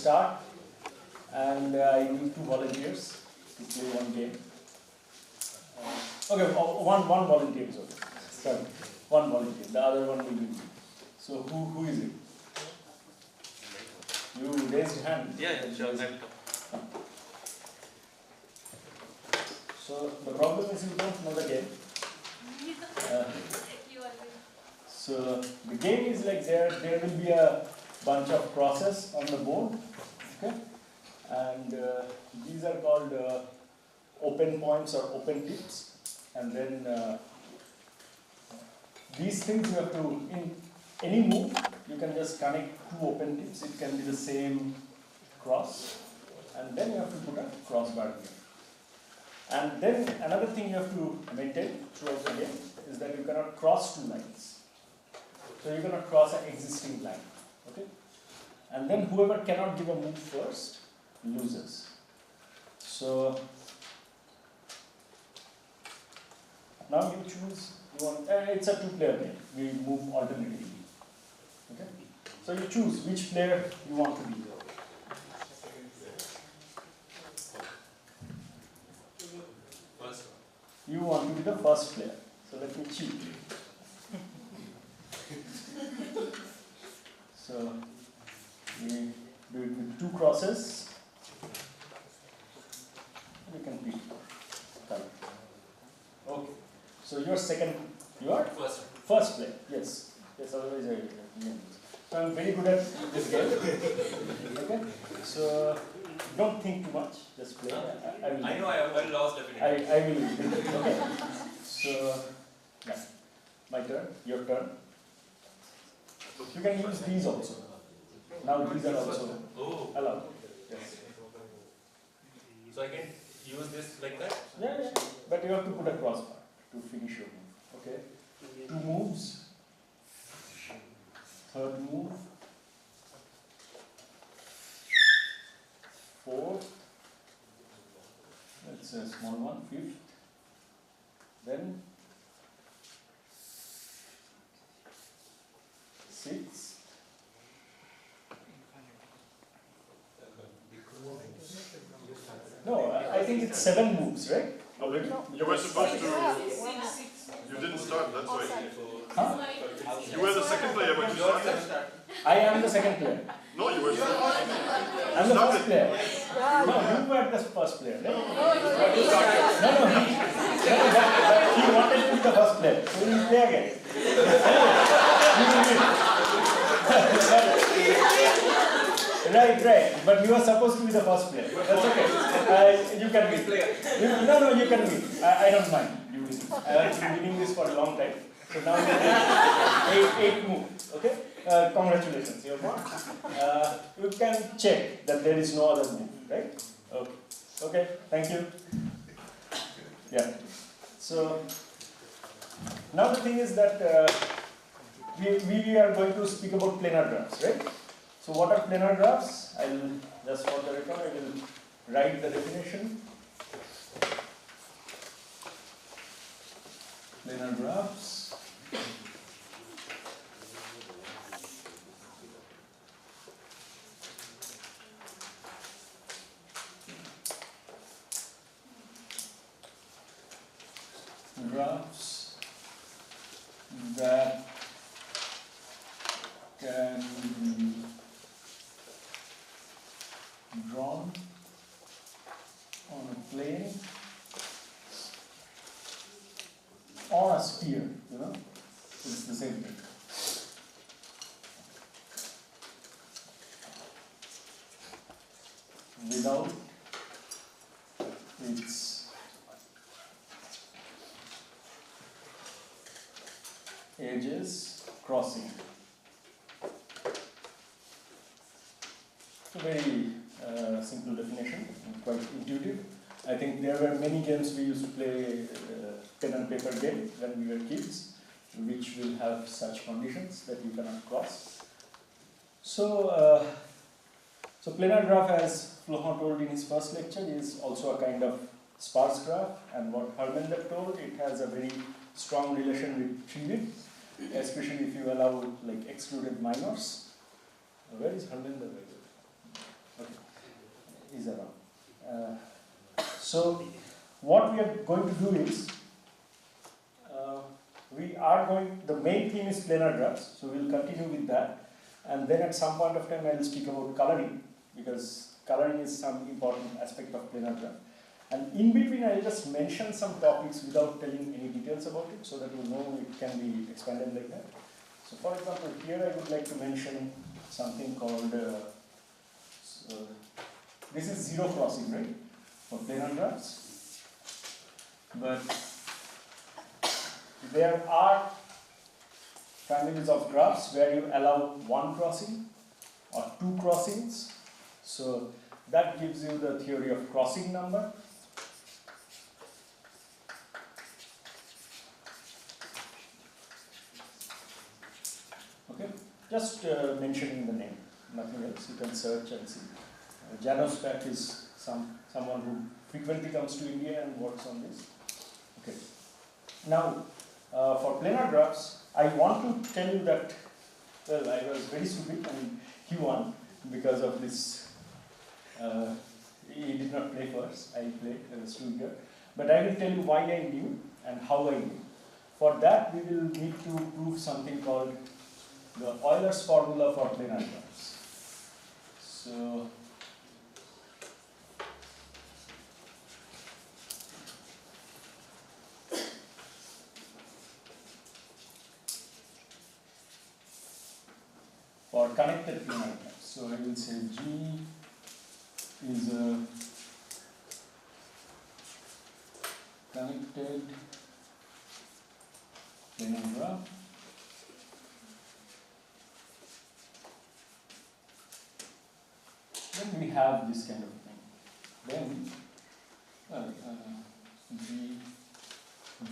start, and I need 2 volunteers to play one game. Okay, one volunteer is okay. Sorry, one volunteer. The other one will be me. So who is it? You raised your hand. Yeah, sure. So the problem is you don't know the game. So the game is like there will be a bunch of crosses on the board, okay, and these are called open points or open tips, and then these things you have to, in any move you can just connect 2 open tips. It can be the same cross, and then you have to put a crossbar here. And then another thing you have to maintain throughout the game is that you cannot cross 2 lines. So you cannot cross an existing line, okay? And then whoever cannot give a move first loses. So now you choose. You want. It's a 2-player game. We move alternatively. Okay. So you choose which player you want to be. You want to be the first player. So let me cheat. So we do it with 2 crosses. You can pick color. Okay. So your second, your first player. Yes. Yes. Otherwise I. So I'm very good at this game. Okay. So don't think too much. Just play. I know I have well lost definitely. I will. Okay. So yeah. My turn. Your turn. You can use these also. Now these are also allowed. Yes. So I can use this like that? Yeah, yeah. But you have to put a crossbar to finish your move. Okay. 2 moves. 3rd move. 4th. That's a small one. 5th. Then 6th. No, I think it's 7 moves, right? No, you were supposed to. You didn't start, that's why. Huh? You were the second player when you started. I am the second player. No, you were supposed to. I'm the first player. No, you were the first player, right? No, he wanted to be the first player. So he will play again. Right. But you are supposed to be the first player. That's okay. You can win. No, you can win. I don't mind. You win. I have been winning this for a long time. So now you have 8 moves. Okay? Congratulations. You have won. You can check that there is no other move. Right? Okay. Thank you. Yeah. So now the thing is that we are going to speak about planar graphs, right? So what are planar graphs? I will, just for the record, I will write the definition. Planar graphs. Graphs that can be drawn on a plane or a sphere, it's the same thing. Without its edges crossing. It's a very simple definition, quite intuitive. I think there were many games we used to play, pen and paper game when we were kids, which will have such conditions that you cannot cross. So, planar graph, as Florent told in his first lecture, is also a kind of sparse graph, and what Harminder told, it has a very strong relation with 3-bit, especially if you allow like excluded minors. Where is Harminder? is around. So what we are going to do is, the main theme is planar graphs, so we'll continue with that. And then at some point of time I will speak about coloring, because coloring is some important aspect of planar graph. And in between I will just mention some topics without telling any details about it, so that you know it can be expanded like that. So for example, here I would like to mention something called, this is zero crossing, right, for planar graphs. But there are families of graphs where you allow one crossing or two crossings. So that gives you the theory of crossing number. Okay, just mentioning the name, nothing else. You can search and see. Janos Pack is someone who frequently comes to India and works on this. Okay. Now, for planar graphs, I want to tell you that, well, I was very stupid and he won because of this. He did not play first, I played, I was too eager. But I will tell you why I knew and how I knew. For that, we will need to prove something called the Euler's formula for planar graphs. So, for connected planar graphs, so I will say G is a connected planar graph. Then we have this kind of thing. Then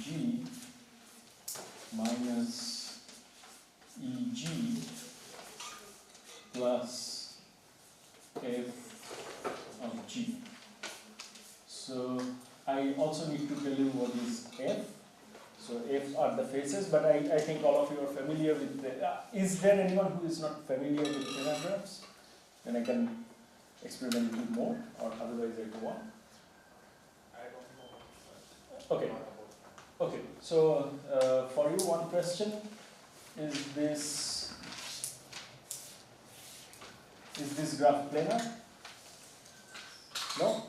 G minus EG plus F of G. So I also need to tell you what is F. So F are the faces, but I think all of you are familiar with the, is there anyone who is not familiar with planar graphs? Then I can explain a little more, or otherwise I go on. I don't know. Okay. Okay. So for you, one question is this graph planar? No?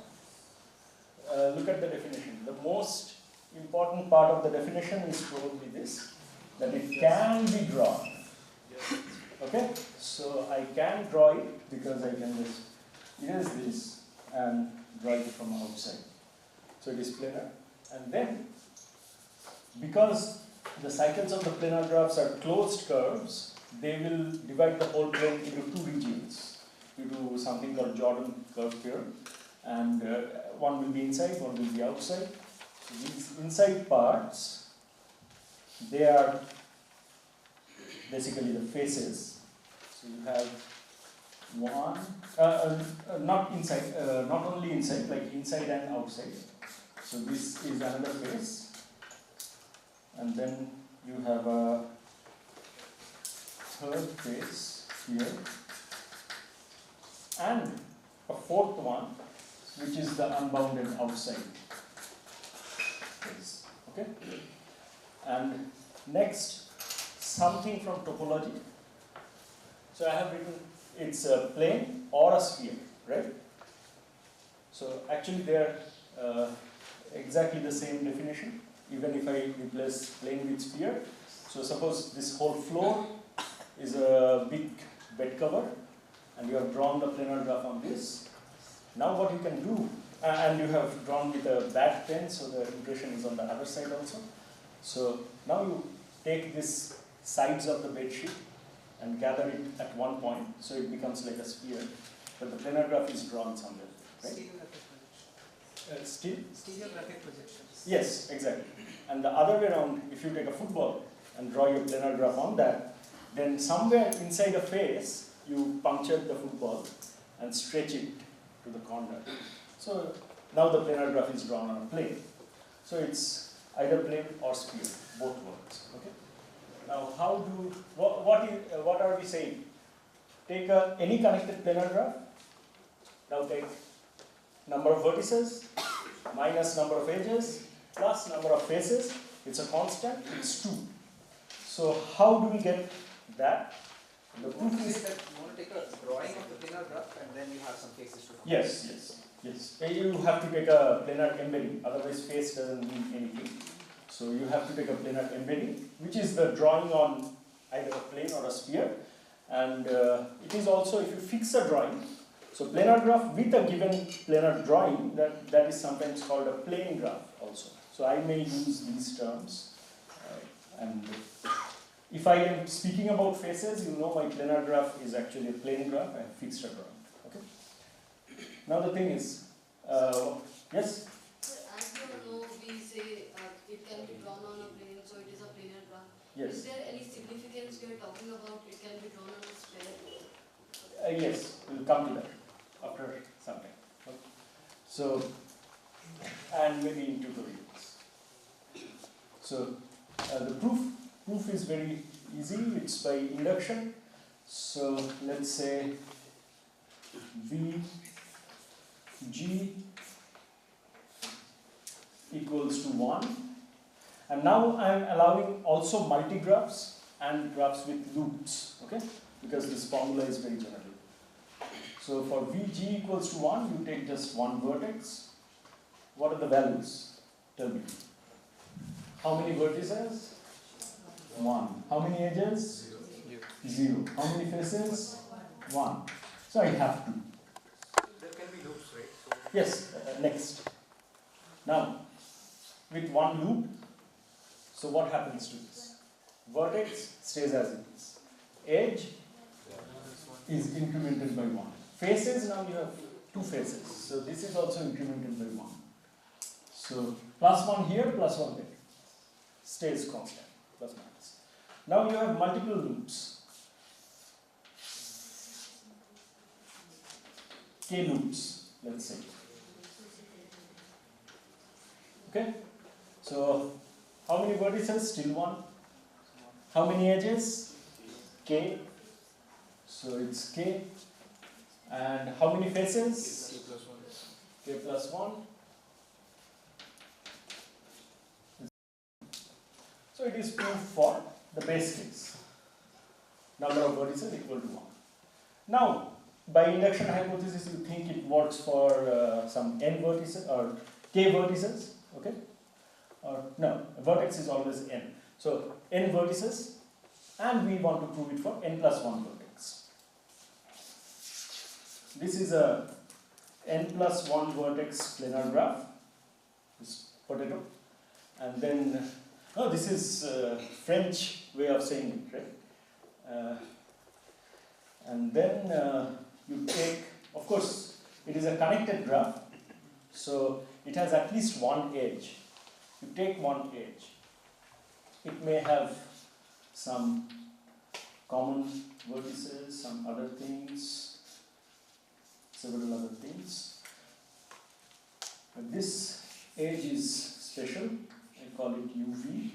Look at the definition. The most important part of the definition is probably this, that it can be drawn. Okay? So I can draw it because I can just erase this and draw it from outside. So it is planar. And then, because the cycles of the planar graphs are closed curves, they will divide the whole plane into two regions. You do something called Jordan curve theorem, and one will be inside, one will be outside. So these inside parts, they are basically the faces. So you have one, not inside, not only inside, like inside and outside. So this is another face, and then you have a third face here, and a fourth one, which is the unbounded outside face. Okay? And next, something from topology. So I have written it's a plane or a sphere, right? So actually they are exactly the same definition, even if I replace plane with sphere. So suppose this whole floor is a big bed cover, and you have drawn the planar graph on this. Now what you can do, and you have drawn with a bad pen, so the impression is on the other side also. So now you take these sides of the bed sheet and gather it at one point, so it becomes like a sphere, but the planar graph is drawn somewhere, right? Stereographic projections. Yes, exactly. And the other way around, if you take a football and draw your planar graph on that, then somewhere inside a face, you puncture the football and stretch it to the corner. So now the planar graph is drawn on a plane. So it's either plane or sphere, both works. Okay. Now what are we saying? Take any connected planar graph. Now take number of vertices minus number of edges plus number of faces. It's a constant, it's 2. So how do we get that? The You want proof to is say that you want to take a drawing of the planar graph and then you have some faces to come. yes. You have to take a planar embedding, otherwise face doesn't mean anything. So you have to take a planar embedding, which is the drawing on either a plane or a sphere. And it is also, if you fix a drawing, so planar graph with a given planar drawing, that is sometimes called a plane graph also. So I may use these terms. And if I am speaking about faces, you know my planar graph is actually a plane graph. I have fixed a drawing. Okay. Now the thing is, yes? As you know, we say it can be drawn on a plane, so it is a planar graph. Yes. Is there any significance we are talking about? It can be drawn on a sphere. Yes, we'll come to that after some time. Okay. So, and maybe in tutorials. So, the proof is very easy. It's by induction. So, let's say Vg equals to 1. And now I am allowing also multigraphs and graphs with loops, okay? Because this formula is very general. So for Vg equals to 1, you take just one vertex. What are the values? Tell me. How many vertices? 1. How many edges? 0. How many faces? 1. So I have 2. There can be loops, right? So Yes, next. Now, with one loop, so what happens to this? Vertex stays as it is. Edge is incremented by 1. Faces, now you have 2 faces. So this is also incremented by 1. So plus 1 here, plus 1 there. Stays constant, plus minus. Now you have multiple loops. K loops, let's say. Okay? So how many vertices? Still 1. How many edges? K. So it's K. And how many faces? K plus 1. So it is proof for the base case. Number of vertices equal to 1. Now, by induction hypothesis, you think it works for some n vertices or k vertices, okay? Or no, a vertex is always n. So n vertices, and we want to prove it for n plus 1 vertex. This is a n plus 1 vertex planar graph, this potato, and then, oh, this is French way of saying it, right? And then you take, of course, it is a connected graph, so it has at least one edge. You take one edge. It may have some common vertices, some other things, several other things. But this edge is special. I call it UV.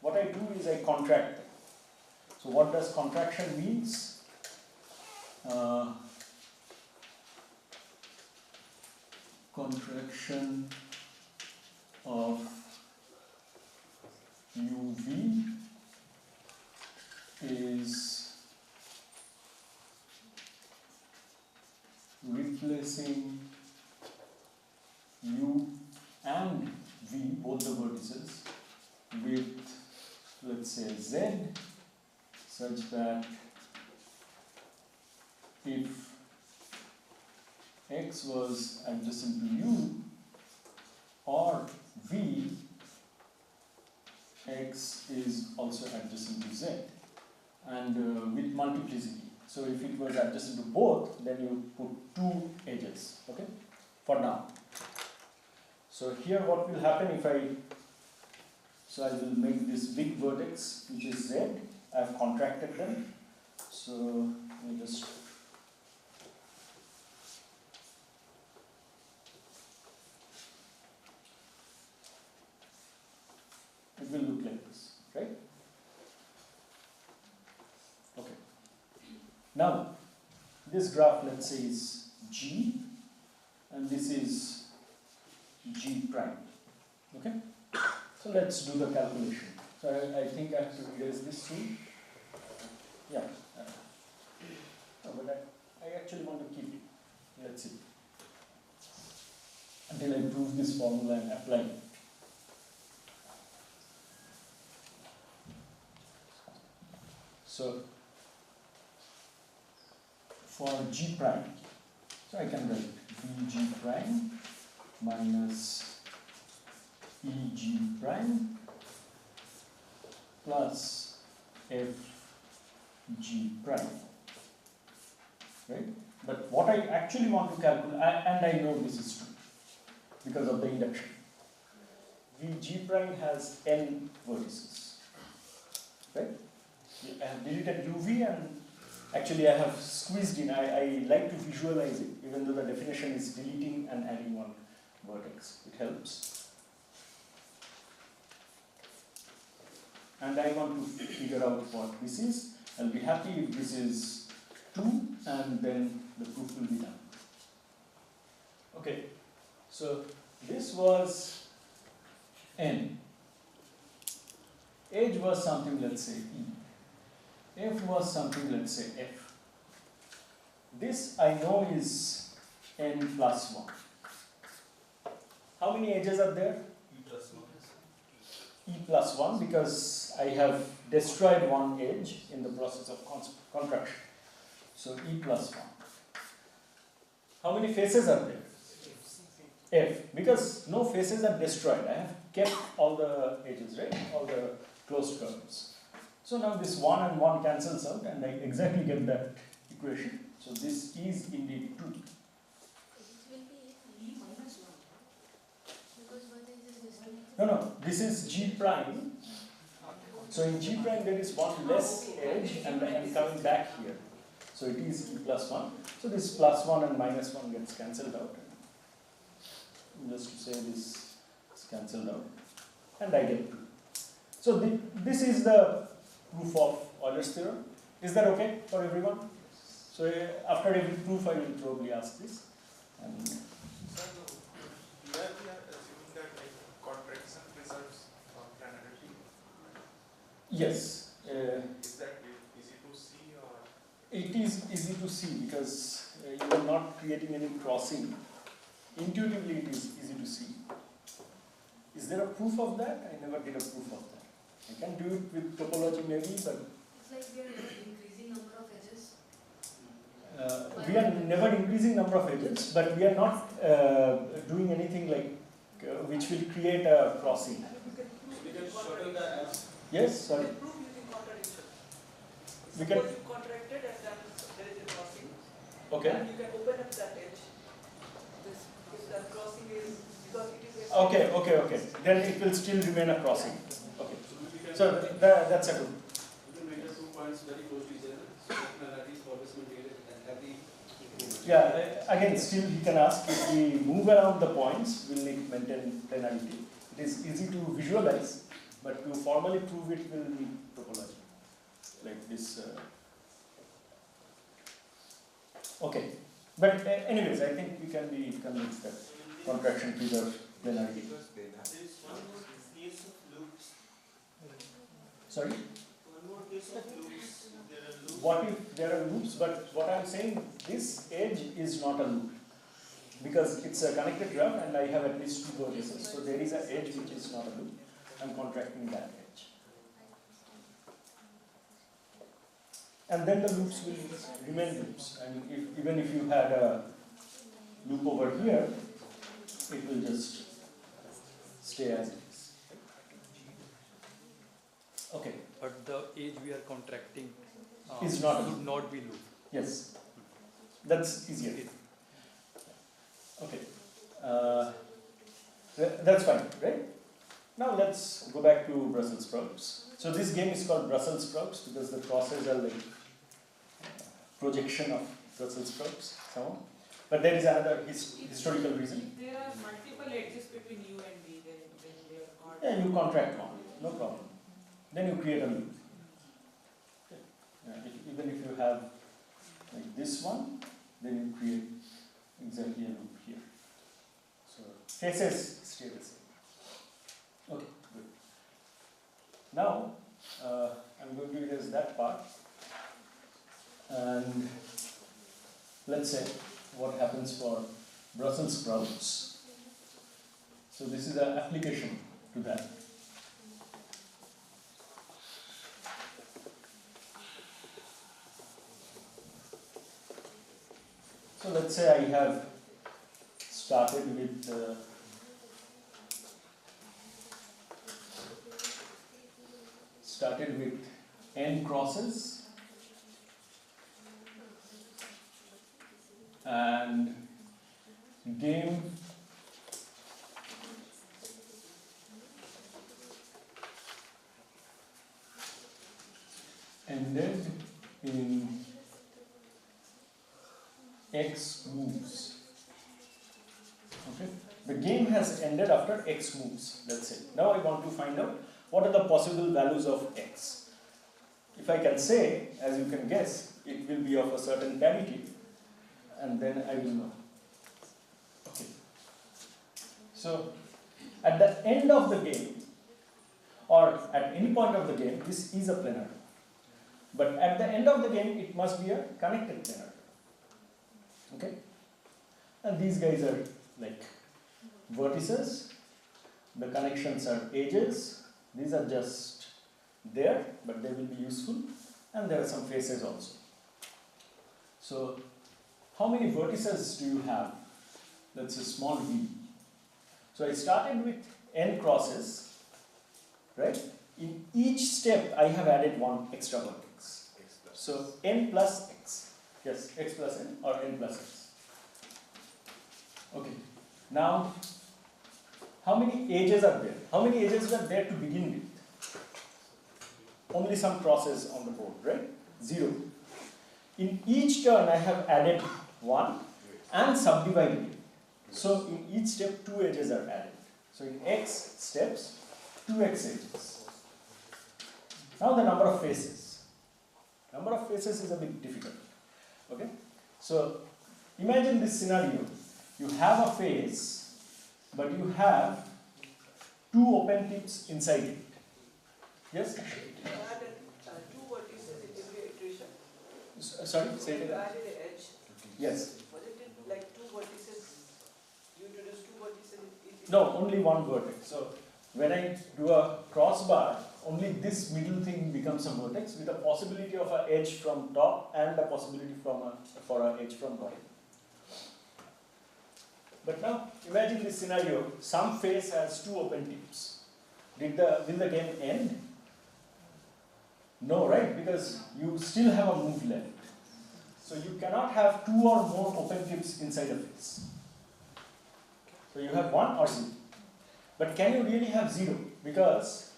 What I do is I contract them. So what does contraction means? Contraction of UV is replacing U and V, both the vertices, with, let's say, Z, such that if X was adjacent to U or V, X is also adjacent to Z, and with multiplicity. So if it was adjacent to both, then you put 2 edges, okay, for now. So here what will happen if so I will make this big vertex, which is Z. I have contracted them. So let me just it will look like this, right? Okay. Now, this graph, let's say, is G, and this is G prime. Okay? So let's do the calculation. So I think I have to erase this too. Yeah. No, but I actually want to keep it. Let's see. Until I prove this formula and apply it. So for G prime, so I can write VG prime minus EG prime plus FG prime, right? But what I actually want to calculate, and I know this is true because of the induction, VG prime has n vertices, right? I have deleted UV and actually I have squeezed in, I like to visualize it even though the definition is deleting and adding one vertex, it helps. And I want to figure out what this is. I'll be happy if this is 2 and then the proof will be done. Okay, so this was N. Age was something, let's say E. F was something, let's say F. This I know is N plus 1. How many edges are there? E plus 1 because I have destroyed one edge in the process of contraction. So E plus 1. How many faces are there? F. Because no faces are destroyed. I have kept all the edges, right? All the closed curves. So now this 1 and 1 cancels out and I exactly get that equation. So this is indeed 2. It will be E minus 1. Because one is disconnected. No, this is G prime. So in G prime there is one less edge and I am coming back here. So it is E plus 1. So this plus 1 and minus 1 gets cancelled out. Just to say this is cancelled out. And I get 2. So this is the proof of Euler's theorem. Is that okay for everyone? So after every proof I will probably ask this. And Sir, we are assuming that like contraction preserves planarity. yes, Is that easy to see or? it is easy to see because you are not creating any crossing. Intuitively it is easy to see. Is there a proof of that? I never did a proof of that. I can do it with topology maybe, but It's like we are increasing number of edges. we are never increasing number of edges, but we are not doing anything like which will create a crossing. Yes, sorry. We can. Suppose you contracted and then there is a crossing. Okay. And you can open up that edge. If that crossing is because it is Okay. Then it will still remain a crossing. Okay. So that's a good. You can make the 2 points very close to each other, so that planarity is always maintained and happy. Yeah. Again, still he can ask if we move around the points, will it maintain planarity? It is easy to visualize, but to formally prove it will need topology. Like this. Okay. But anyways, I think we can be convinced that contraction preserves planarity. There is one more case of loops. Sorry? One more case of loops. There are loops. What if there are loops, but what I am saying, this edge is not a loop. Because it's a connected graph and I have at least 2 vertices. So there is an edge which is not a loop. I am contracting that edge. And then the loops will remain loops. I mean, even if you had a loop over here, it will just stay as it is. Okay. But the age we are contracting Is not a should loop. not be loop. Yes. That's easier. Okay. That's fine, right? Now let's go back to Brussels sprouts. So this game is called Brussels sprouts because the crosses are like projection of Brussels sprouts, somehow. But there is another historical reason. There are multiple edges between U and V, then they are called. Yeah, you contract one, no problem. Then you create a loop. Even if you have like this one, then you create exactly a loop here. So faces stay the same. Okay, good. Now I'm going to erase that part, and let's say what happens for Brussels sprouts. So this is an application to that. So let's say I have started with n crosses and game ended in X moves. Okay, the game has ended after X moves. Let's say. Now I want to find out what are the possible values of X. If I can say, as you can guess, it will be of a certain parity, and then I will know. Okay. So at the end of the game, or at any point of the game, this is a planar. But at the end of the game, it must be a connected planar. Okay? And these guys are like vertices, the connections are edges, these are just there, but they will be useful, and there are some faces also. So, how many vertices do you have? That's a small v. So I started with n crosses, right? In each step, I have added one extra vertex. So n plus x. Yes, x plus n or n plus x. Okay. Now, how many edges are there? How many edges were there to begin with? Only some crosses on the board, right? 0. In each turn, I have added 1 and subdivided it. So in each step, 2 edges are added. So in x steps, 2x edges. Now the number of faces. Number of faces is a bit difficult. Okay? So imagine this scenario. You have a face, but you have 2 open tips inside it. Yes? You added 2 vertices in every iteration. Sorry, say it You again. added an edge. Yes. Was it like 2 vertices? You introduced 2 vertices in each? No, only one vertex. So when I do a crossbar, only this middle thing becomes a vertex with a possibility of an edge from top and a possibility for an edge from bottom. But now imagine this scenario. Some face has 2 open tips. Will the game end? No, right? Because you still have a move left. So you cannot have 2 or more open tips inside a face. So you have 1 or 0. But can you really have 0? Because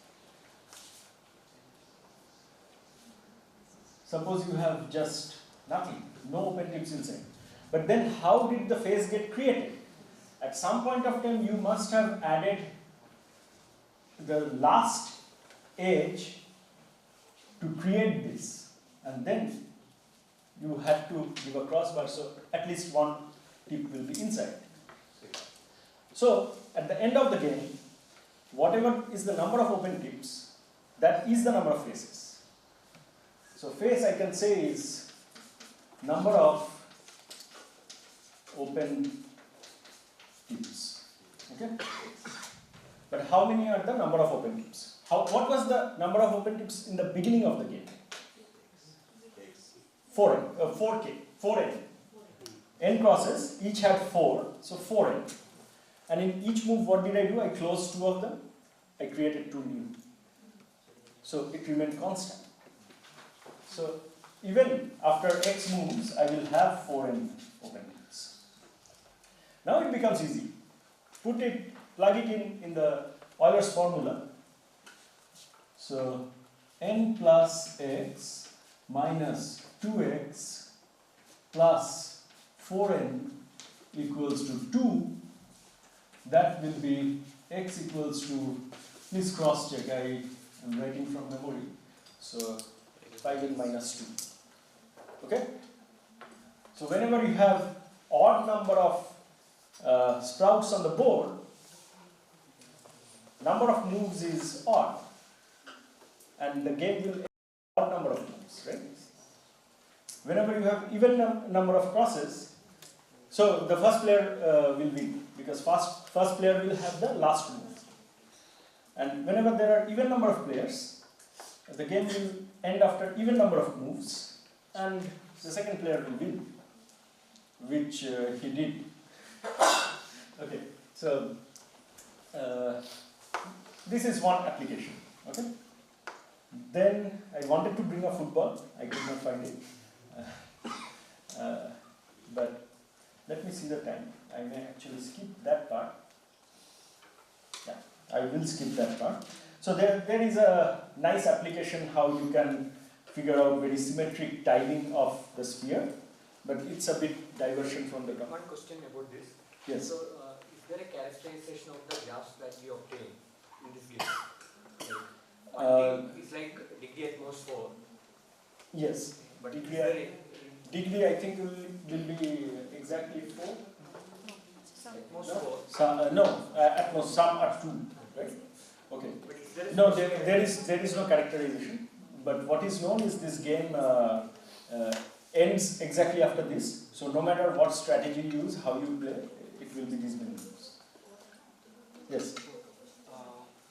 suppose you have just nothing, no open tips inside. But then how did the face get created? At some point of time you must have added the last edge to create this. And then you had to give a crossbar, so at least 1 tip will be inside. So at the end of the game, whatever is the number of open tips, that is the number of faces. So face I can say is number of open tips. Okay? But how many are the number of open tips? What was the number of open tips in the beginning of the game? 4n. N crosses, each had 4, so 4n. And in each move, what did I do? I closed 2 of them. I created 2 new. So it remained constant. So even after x moves, I will have 4n open tips. Now it becomes easy. Plug it in the Euler's formula. So n plus x minus 2x plus 4n equals to 2. That will be x equals to, please cross check, I am writing from memory. So 5n minus 2. Okay? So whenever you have odd number of sprouts on the board, number of moves is odd, and the game will odd number of moves, right? Whenever you have even number of crosses, so the first player will win because first player will have the last move. And whenever there are even number of players, the game will end after even number of moves, and the second player will win, which he did. Okay, so this is one application. Okay. Then I wanted to bring a football. I could not find it. But let me see the time. I may actually skip that part. Yeah, I will skip that part. So there is a nice application how you can figure out very symmetric tiling of the sphere, but it's a bit diversion from the ground. One question about this. Yes. So, is there a characterization of the graphs that you obtain in this game? It's like degree at most 4. Yes. But Degree I think will be exactly 4. at most No? 4. Some, no, at most some are 2, right? Okay. But is there a No, there is no characterization. But what is known is this game ends exactly after this. So no matter what strategy you use, how you play, it will be these many moves. Yes.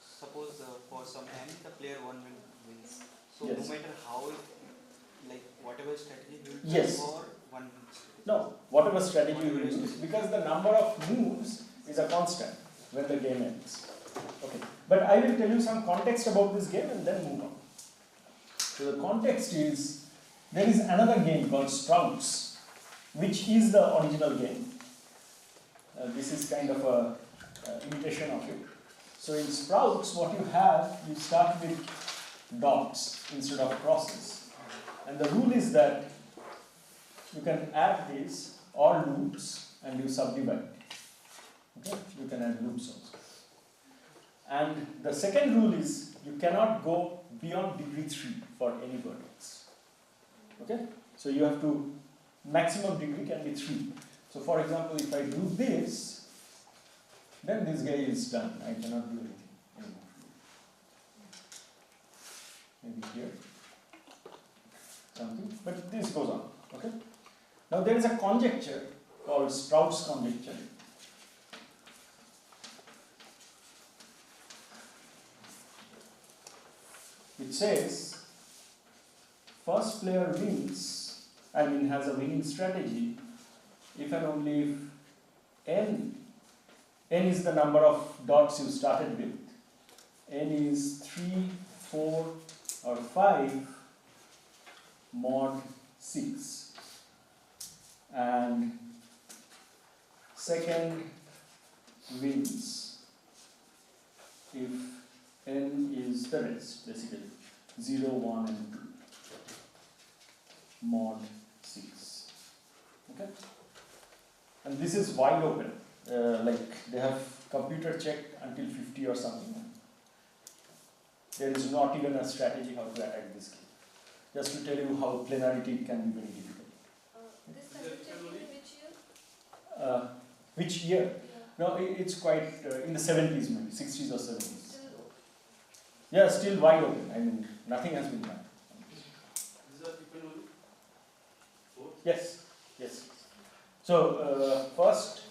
Suppose for some n the player 1 wins. So Yes. no matter how, like whatever strategy you will Yes. for 1 wins. No, whatever strategy you use, because the number of moves is a constant when the game ends. Okay. But I will tell you some context about this game and then move on. So the context is, there is another game called Sprouts, which is the original game. This is kind of a imitation of it. So in Sprouts, what you have, you start with dots instead of crosses. And the rule is that you can add these or loops and you subdivide. Okay? You can add loops also. And the second rule is you cannot go beyond degree 3 for any vertex. Okay? So you have to, maximum degree can be 3. So for example, if I do this, then this guy is done. I cannot do anything anymore. Maybe here. Something. But this goes on. Okay? Now there is a conjecture called Sprout's conjecture. It says first player wins, has a winning strategy if and only if n is the number of dots you started with, n is 3, 4 or 5 mod 6, and second wins if n is the rest, basically 0, 1 and 2 mod 6. Okay? And this is wide open. Like they have computer checked until 50 or something. There is not even a strategy how to attack this game. Just to tell you how planarity can be very difficult. This conjecture in which year? Which year? Yeah. No, it's quite in the 70s maybe, 60s or 70s. Still Yeah, still wide open. Nothing has been done. These are people only? 4? Yes, yes. So, first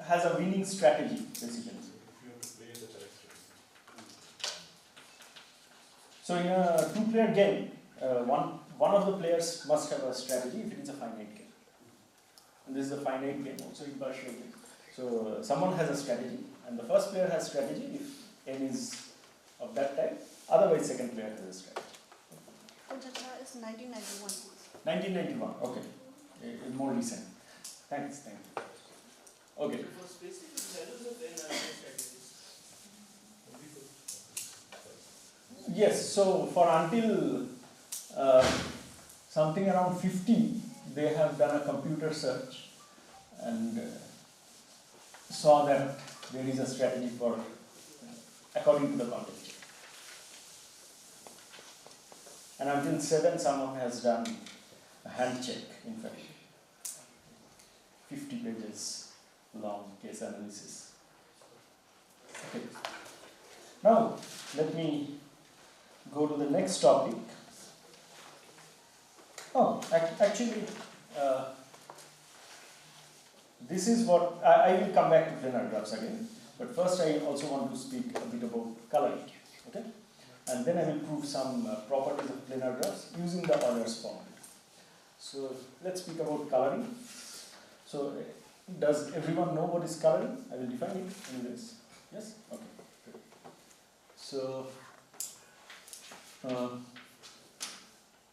has a winning strategy, basically. So, in a two-player game, one of the players must have a strategy if it is a finite game. And this is a finite game, also impartial game. So, someone has a strategy, and the first player has strategy if n is of that type. Otherwise, second player has a strategy. Data is 1991. 1991, okay. More recent. Thanks. Okay. For specific values of n strategies. Yes, so for until something around 50, they have done a computer search and saw that there is a strategy for, according to the context. And until 7, someone has done a hand check, in fact. 50 pages long case analysis. Okay. Now, let me go to the next topic. Oh, actually, this is what, I will come back to planar graphs again, but first I also want to speak a bit about coloring, okay? And then I will prove some properties of planar graphs using the Euler's formula. So let's speak about coloring. So does everyone know what is coloring? I will define it anyways. Yes? Okay. Good. So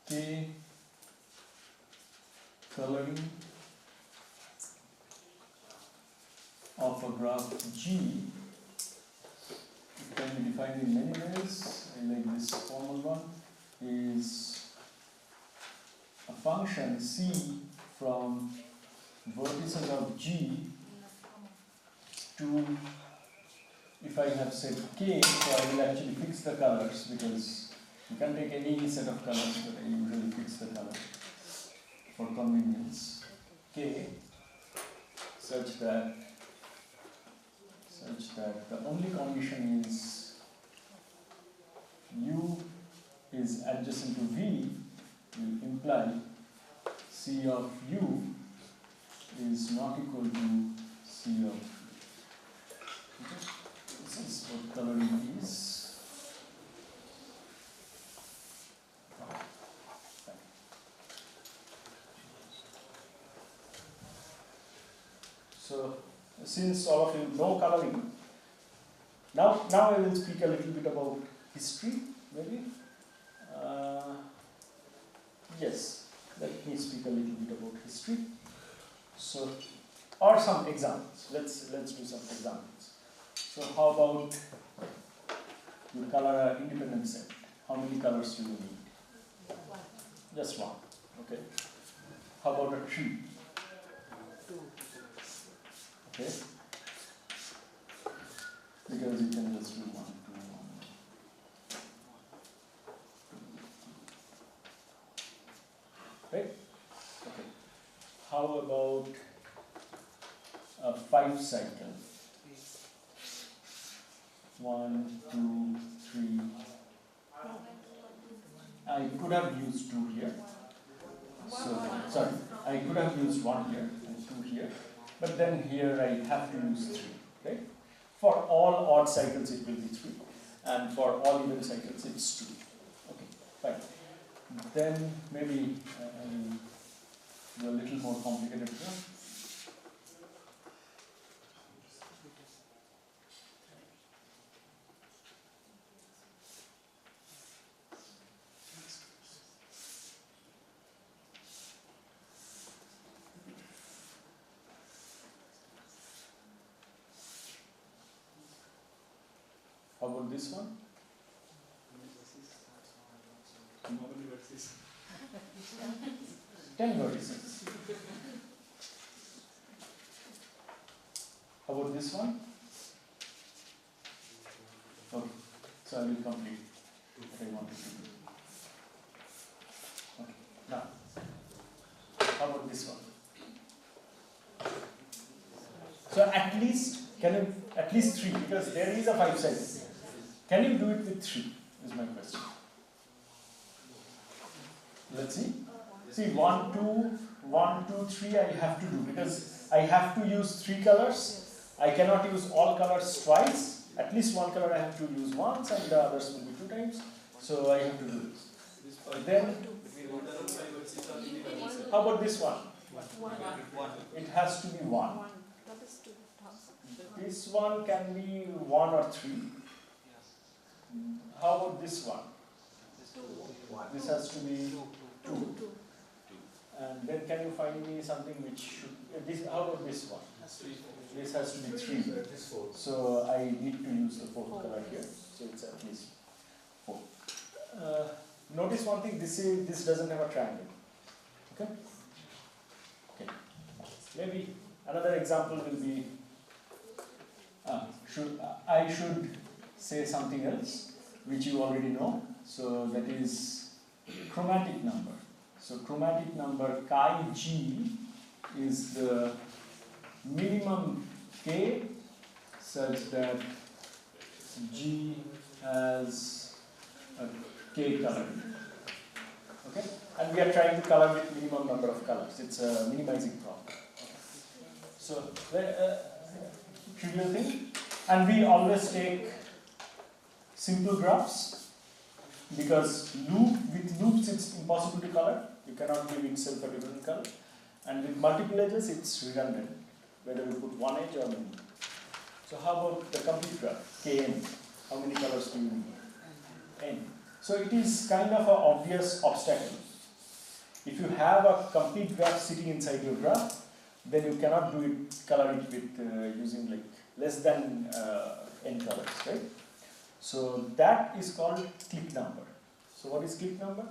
K coloring of a graph G, it can be defined in many ways. I like this formal one, is a function C from vertices of G to, if I have said K, so I will actually fix the colors, because you can take any set of colors, but I usually fix the color for convenience. K such that the only condition is U is adjacent to V will imply C of U is not equal to C of V. Okay. This is what coloring is. So, since all of you know coloring, now I will speak a little bit about history, maybe. Yes, let me speak a little bit about history. So, or some examples. Let's do some examples. So, how about you color an independent set? How many colors do you need? Just one. Okay. How about a tree? Okay. Because you can just do 1, 2, 1. Right? Okay. How about a 5 cycle? 1, 2, 3. I could have used 2 here. So, sorry, I could have used 1 here and 2 here. But then here I have to use 3. Right? For all odd cycles it will be 3. And for all even cycles it's 2. Okay, fine. Then maybe I will do a little more complicated one. How about this one? 10 vertices. How about this one? Okay, so I will complete what I wanted to do. Okay, now, how about this one? So at least, at least 3, because there is a 5 size. Can you do it with 3? Is my question. Let's see. See, 1, 2, 3 I have to do, because I have to use 3 colors. I cannot use all colors twice. At least one color I have to use once and the others will be 2 times. So I have to do this. Then, how about this one? It has to be 1. This one can be 1 or 3. How about this one? This has to be 2. And then can you find me something which should, this, how about this one? This has to be 3. So I need to use the 4th color here. So it's at least 4. Notice one thing, this doesn't have a triangle. Okay? Okay. Maybe another example will be, I should say something else which you already know. So that is chromatic number. So chromatic number chi g is the minimum K such that G has a K color. Okay? And we are trying to color with minimum number of colors. It's a minimizing problem. Okay. So, trivial thing. And we always take simple graphs because with loops it's impossible to color. You cannot give itself a different color. And with multiple edges it's redundant, whether we put one edge or many. So how about the complete graph, Kn? How many colors do you need? N. So it is kind of an obvious obstacle. If you have a complete graph sitting inside your graph, then you cannot color it with using like less than n colors, right? So that is called click number. So what is click number?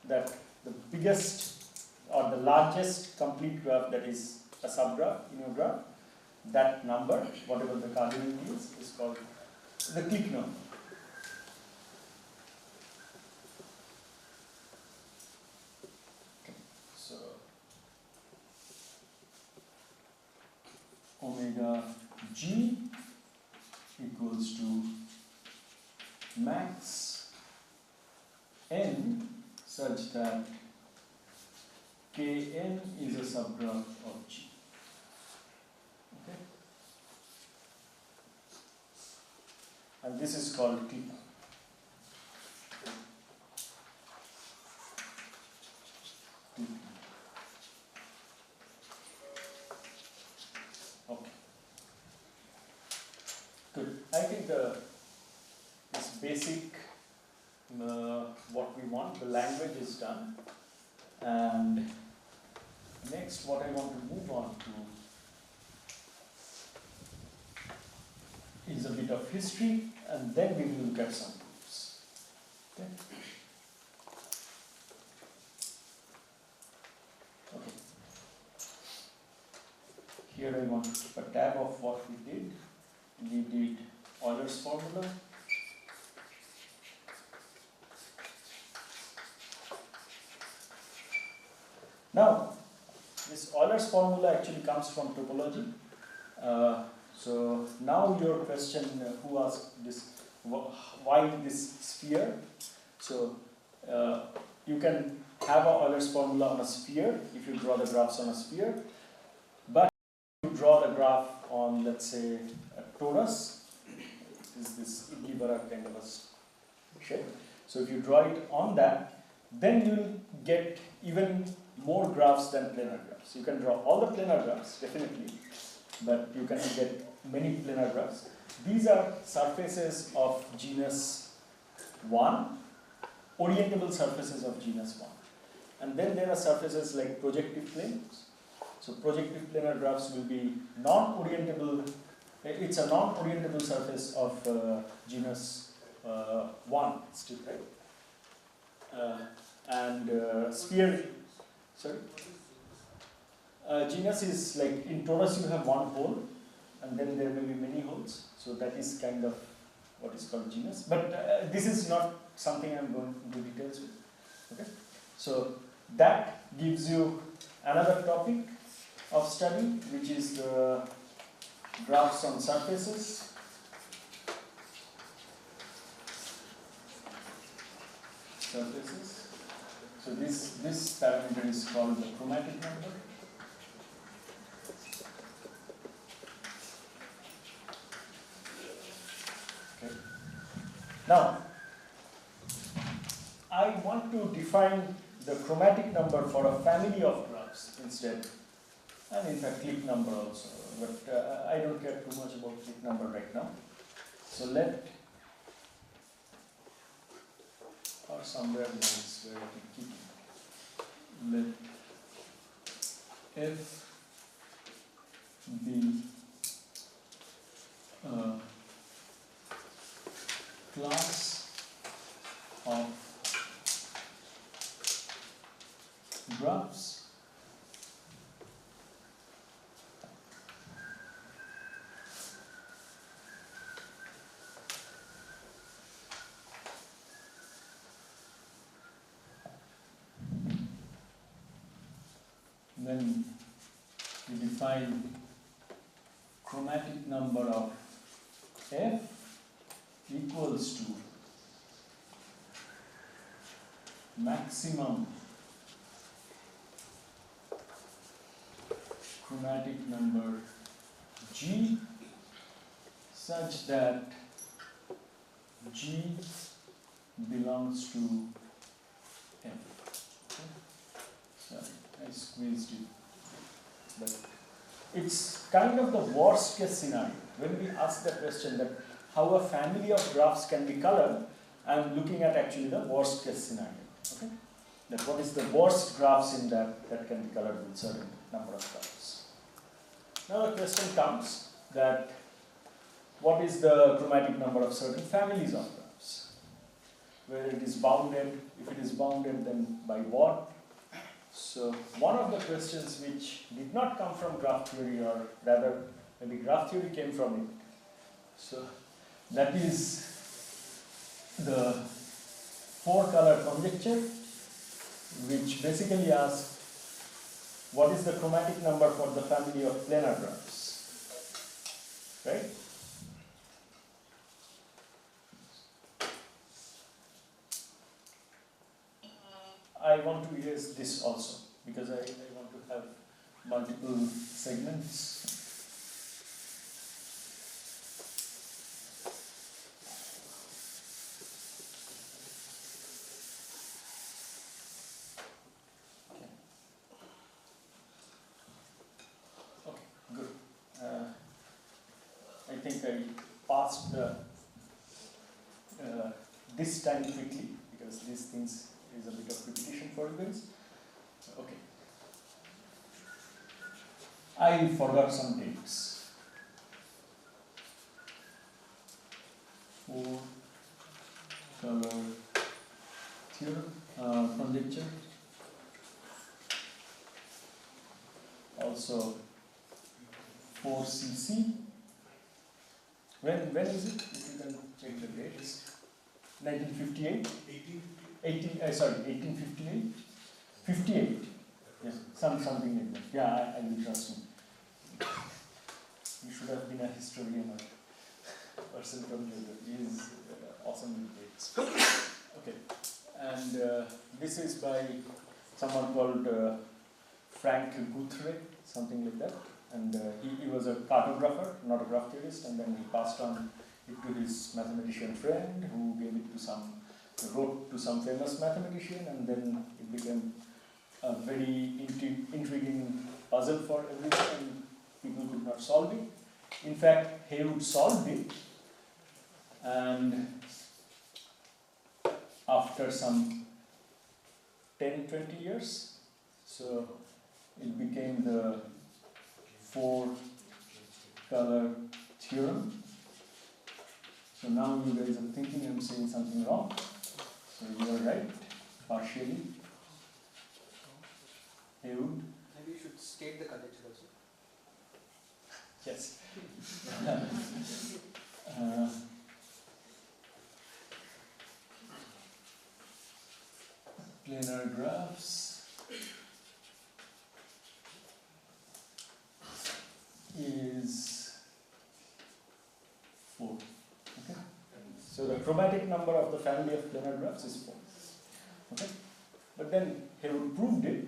That the biggest or the largest complete graph that is a subgraph in your graph, that number, whatever the cardinal is called the click number. Okay. So omega G equals to max n such that Kn is a subgraph of G. Okay? And this is called click. Okay. Good. I think this basic what we want, the language is done. And next, what I want to move on to is a bit of history, and then we will look at some proofs. Okay? Okay. Here I want to keep a tab of what we did. We did Euler's formula. Now, this Euler's formula actually comes from topology. So now your question, who asked this, why this sphere? So you can have a Euler's formula on a sphere if you draw the graphs on a sphere, but if you draw the graph on, let's say, a torus, is this Iggy-Barak kind of a shape. So if you draw it on that, then you will get even more graphs than planar graphs. You can draw all the planar graphs, definitely, but you can get many planar graphs. These are surfaces of genus 1, orientable surfaces of genus 1. And then there are surfaces like projective planes. So projective planar graphs will be non-orientable, it's a non-orientable surface of genus 1 still, right? And sphere, sorry? Genus is like, in torus you have one hole, and then there may be many holes. So that is kind of what is called genus. But this is not something I'm going into details with. Okay? So that gives you another topic of study, which is the graphs on surfaces. Surfaces. So this parameter is called the chromatic number. Okay. Now, I want to define the chromatic number for a family of graphs instead, and in fact click number also, but I don't care too much about click number right now. So let, or somewhere else where I can keep it, let F be a class of graphs then we define chromatic number of F equals to maximum chromatic number G such that G belongs to F. Okay. Sorry, I squeezed it. But it's kind of the worst case scenario. When we ask the question that how a family of graphs can be colored, I'm looking at actually the worst case scenario. Okay? That what is the worst graphs in that can be colored with certain number of colors. Now the question comes that what is the chromatic number of certain families of graphs? Whether it is bounded, if it is bounded, then by what? So one of the questions which did not come from graph theory, or rather maybe graph theory came from it. So that is the four-color conjecture, which basically asks what is the chromatic number for the family of planar graphs, right? I want to erase this also because I want to have multiple segments. Okay, good. I think I passed this time quickly because these things is a bit of repetition for you guys. Okay. I forgot some dates. Four color theorem, conjecture. Also 4cc. When is it? If you can check the dates. 1958. 1858. 58. Yes, something like that. Yeah, I will trust you. You should have been a historian or person from geography. He is awesome with dates. Okay, and this is by someone called Frank Guthrie, something like that. And he was a cartographer, not a graph theorist, and then he passed on it to his mathematician friend, who gave it to wrote to some famous mathematician, and then it became a very intriguing puzzle for everyone, and people could not solve it. In fact, Haywood solved it, and after some 10-20 years, so it became the four-color theorem. So now you guys are thinking I'm saying something wrong. So you are right, partially. Haywood. Maybe you should state the conjecture also. Yes. Planar graphs is 4. Okay. So the chromatic number of the family of planar graphs is 4. Okay. But then Haywood proved it,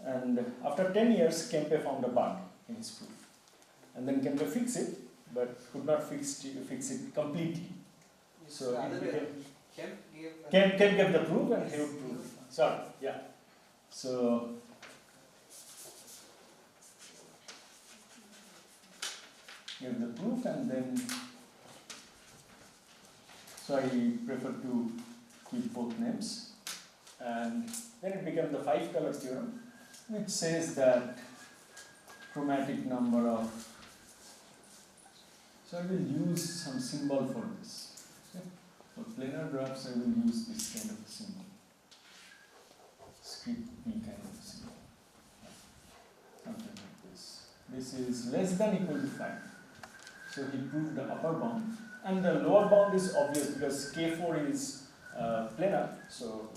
and after 10 years, Kempe found a bug in his proof. And then Kempe fixed it, but could not fix it completely. So it became Kemp gave the proof and Haywood proved it. Sorry, yeah. So gave the proof, and then so I prefer to keep both names. And then it became the 5-color theorem, which says that chromatic number of, so I will use some symbol for this. Okay? For planar graphs, I will use this kind of a symbol. Script P kind of symbol. Something like this. This is less than equal to 5. So he proved the upper bound. And the lower bound is obvious because K4 is planar, so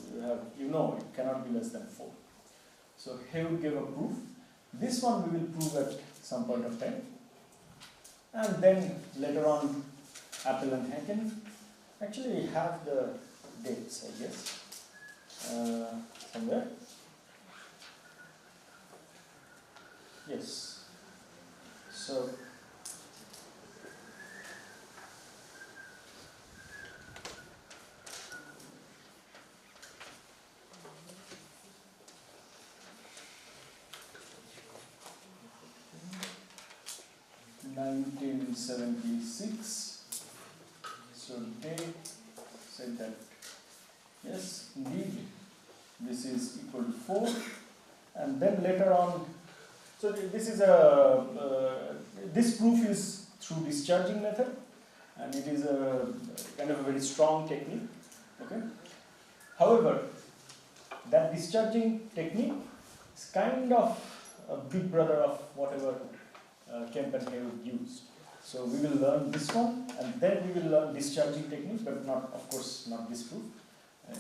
it cannot be less than 4. So Haywood gave a proof. This one we will prove at some point of time. And then later on, Apple and Haken. Actually, we have the dates, I guess, somewhere. Yes. So, (1976). So they said that yes, indeed, this is equal to 4, and then later on. So this is this proof is through discharging method, and it is a kind of a very strong technique. Okay. However, that discharging technique is kind of a big brother of whatever Kemp and Haywood used. So we will learn this one, and then we will learn discharging technique, but not, of course, not this proof.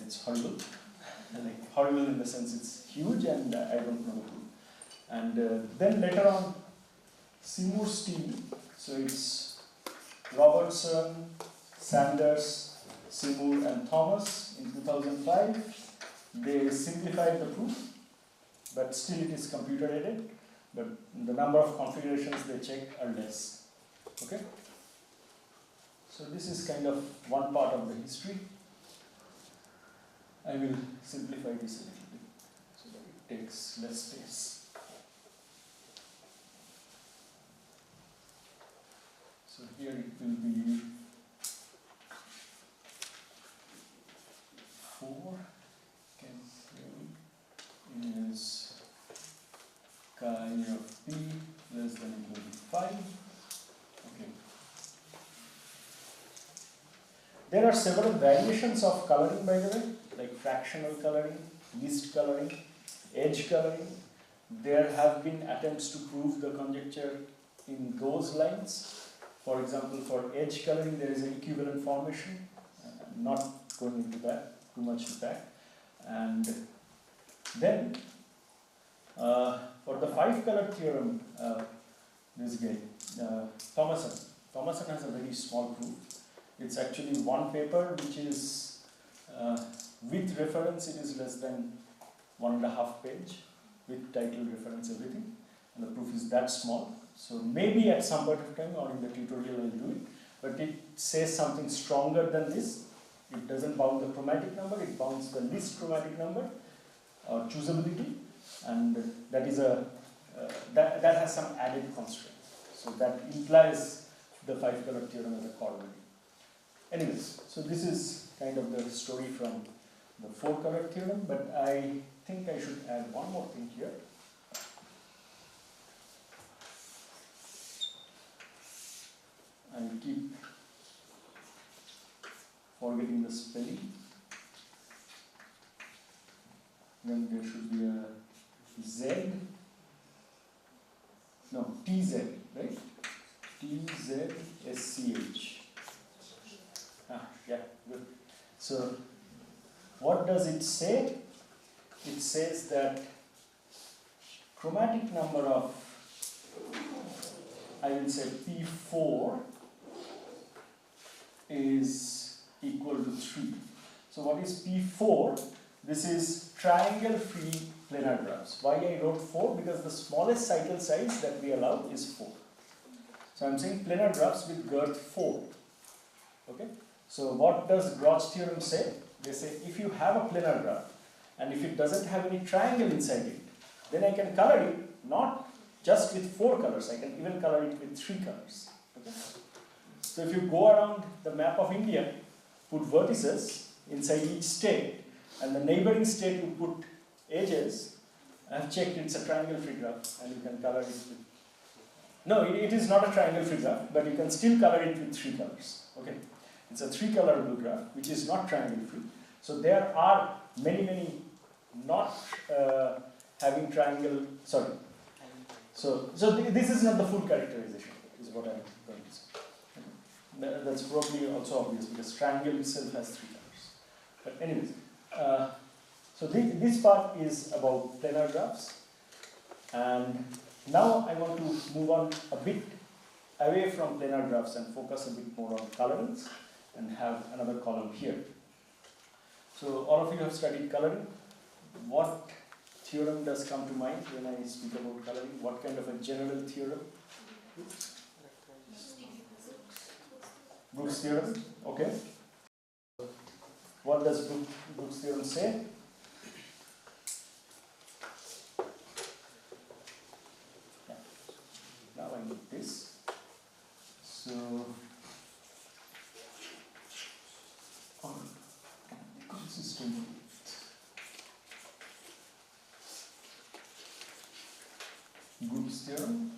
It's horrible, like horrible in the sense it's huge, and I don't know the proof. And then later on, Seymour Steel. So it's Robertson, Sanders, Seymour, and Thomas in 2005. They simplified the proof, but still it is computer aided. But the number of configurations they check are less. Okay? So this is kind of one part of the history. I will simplify this a little bit so that it takes less space. So here it will be 4. Is chi of p less than or equal to 5. Okay. There are several variations of coloring, by the way, like fractional coloring, mist coloring, edge coloring. There have been attempts to prove the conjecture in those lines. For example, for edge coloring, there is an equivalent formation. Not going into that, too much of that. And then, for the 5-color theorem, this guy, Thomason has a very small proof. It's actually one paper which is, with reference, it is less than 1.5 page, with title, reference, everything. And the proof is that small. So maybe at some point of time or in the tutorial I'll do it. But it says something stronger than this. It doesn't bound the chromatic number, it bounds the least chromatic number, or choosability, and that is that has some added constraint. So that implies the 5-color theorem as a corollary. Anyways, so this is kind of the story from the 4-color theorem, but I think I should add one more thing here. I keep forgetting the spelling. Then there should be a Z, no, TZ, right? TZSCH. Yeah, good. So, what does it say? It says that chromatic number of, I will say P4 is equal to 3. So, what is P4? This is triangle-free planar graphs. Why I wrote 4? Because the smallest cycle size that we allow is 4. So I am saying planar graphs with girth 4. Okay? So what does Groth's theorem say? They say if you have a planar graph and if it doesn't have any triangle inside it, then I can color it not just with 4 colors, I can even color it with 3 colors. Okay? So if you go around the map of India, put vertices inside each state, and the neighboring state you put edges, I have checked it's a triangle-free graph, and you can color it with... No, it is not a triangle-free graph, but you can still color it with 3 colors. Okay, it's a 3-colorable graph, which is not triangle-free. So there are many not having triangle, sorry. So this is not the full characterization, is what I'm going to say. Okay. That's probably also obvious, because triangle itself has 3 colors. But anyways, so this part is about planar graphs, and now I want to move on a bit away from planar graphs and focus a bit more on colorings and have another column here. So all of you have studied coloring. What theorem does come to mind when I speak about coloring? What kind of a general theorem? Brooks theorem, okay. What does Brooks theorem say? Yeah. Now I need this. So, consistent with Brooks theorem.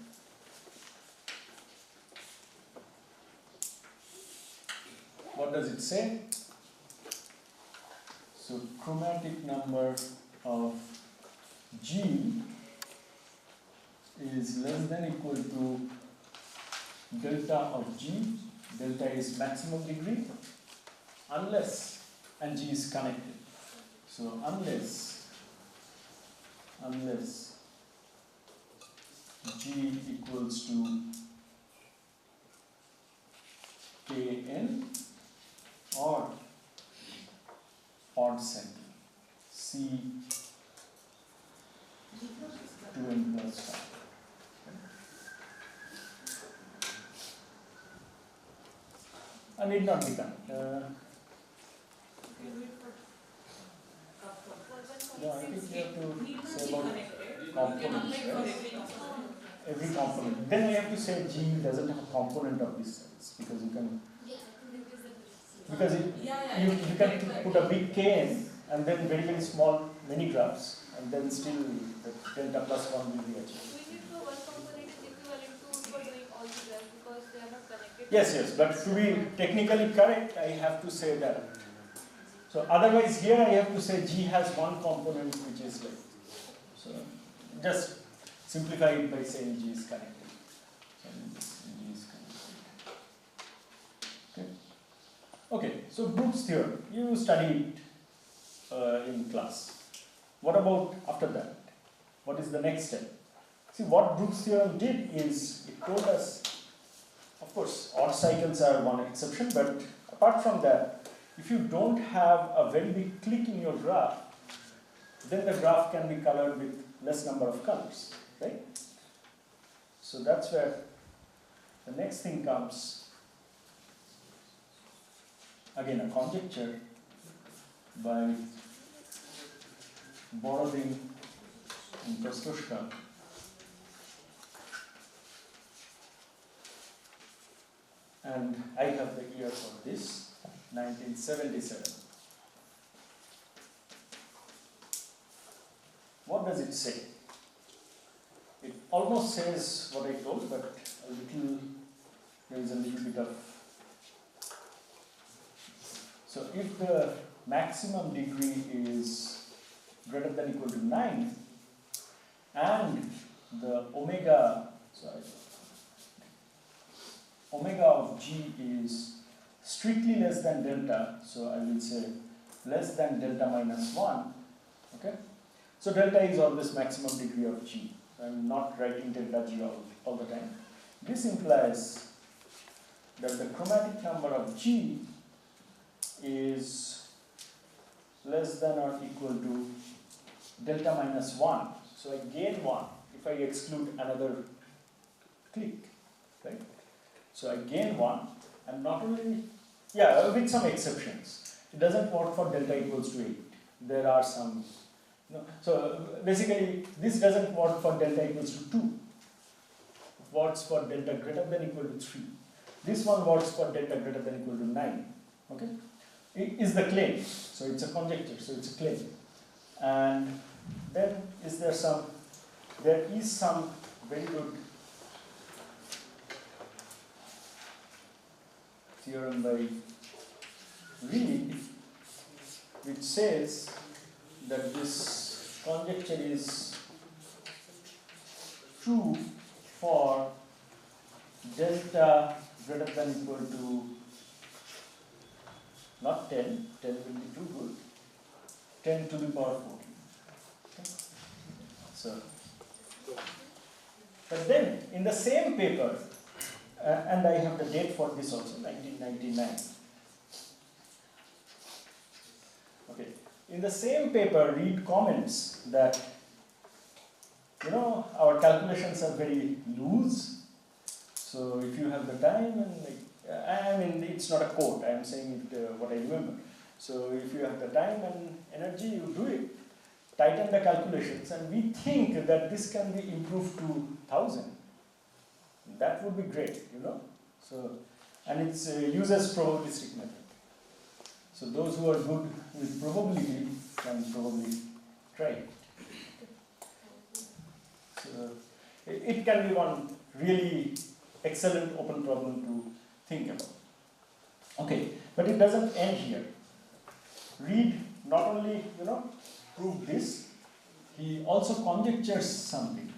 What does it say? So chromatic number of G is less than equal to delta of G. Delta is maximum degree unless, and G is connected. So unless G equals to Kn or odd center C 2n plus 5. And need not be done. No, I think you have to say about components, right? Every component. Then I have to say G doesn't have a component of these cells because you can. Because you can put a big Kn and then very, very small many graphs and then still the delta plus 1 will be achieved. We need to one component is equivalent to for doing all the graphs because they are not connected. Yes, but to be technically correct, I have to say that. So otherwise here I have to say G has one component which is like, so just simplify it by saying G is connected. Okay, so Brooks theorem, you studied in class. What about after that? What is the next step? See, what Brooks theorem did is, it told us, of course, odd cycles are one exception, but apart from that, if you don't have a very big click in your graph, then the graph can be colored with less number of colors, right? So that's where the next thing comes. Again, a conjecture by Borodin and Kostoshka. And I have the year for this, 1977. What does it say? It almost says what I told, but there is a little bit of. So if the maximum degree is greater than or equal to 9 and the omega of G is strictly less than delta, so I will say less than delta minus 1, okay? So delta is always maximum degree of G. I'm not writing delta G all the time. This implies that the chromatic number of G is less than or equal to delta minus 1. So I gain 1 if I exclude another click, right? So I gain 1 and not only, with some exceptions. It doesn't work for delta equals to 8. There are some, so basically this doesn't work for delta equals to 2. It works for delta greater than or equal to 3. This one works for delta greater than or equal to 9, okay? It is the claim, so it's a conjecture, so it's a claim. And then there is some very good theorem by Reed, which says that this conjecture is true for delta greater than or equal to not 10, 10 will be too good, 10 to the power 14. Okay. So, but then in the same paper, and I have the date for this also, 1999. Okay. In the same paper, Reed comments that, our calculations are very loose. So if you have the time, and it's not a quote, I am saying it what I remember. So if you have the time and energy, you do it, tighten the calculations, and we think that this can be improved to 1000. That would be great, So, and it's uses probabilistic method. So those who are good with probability can probably try it. So it can be one really excellent open problem to think about. Okay, but it doesn't end here. Reed not only, proved this, he also conjectures something.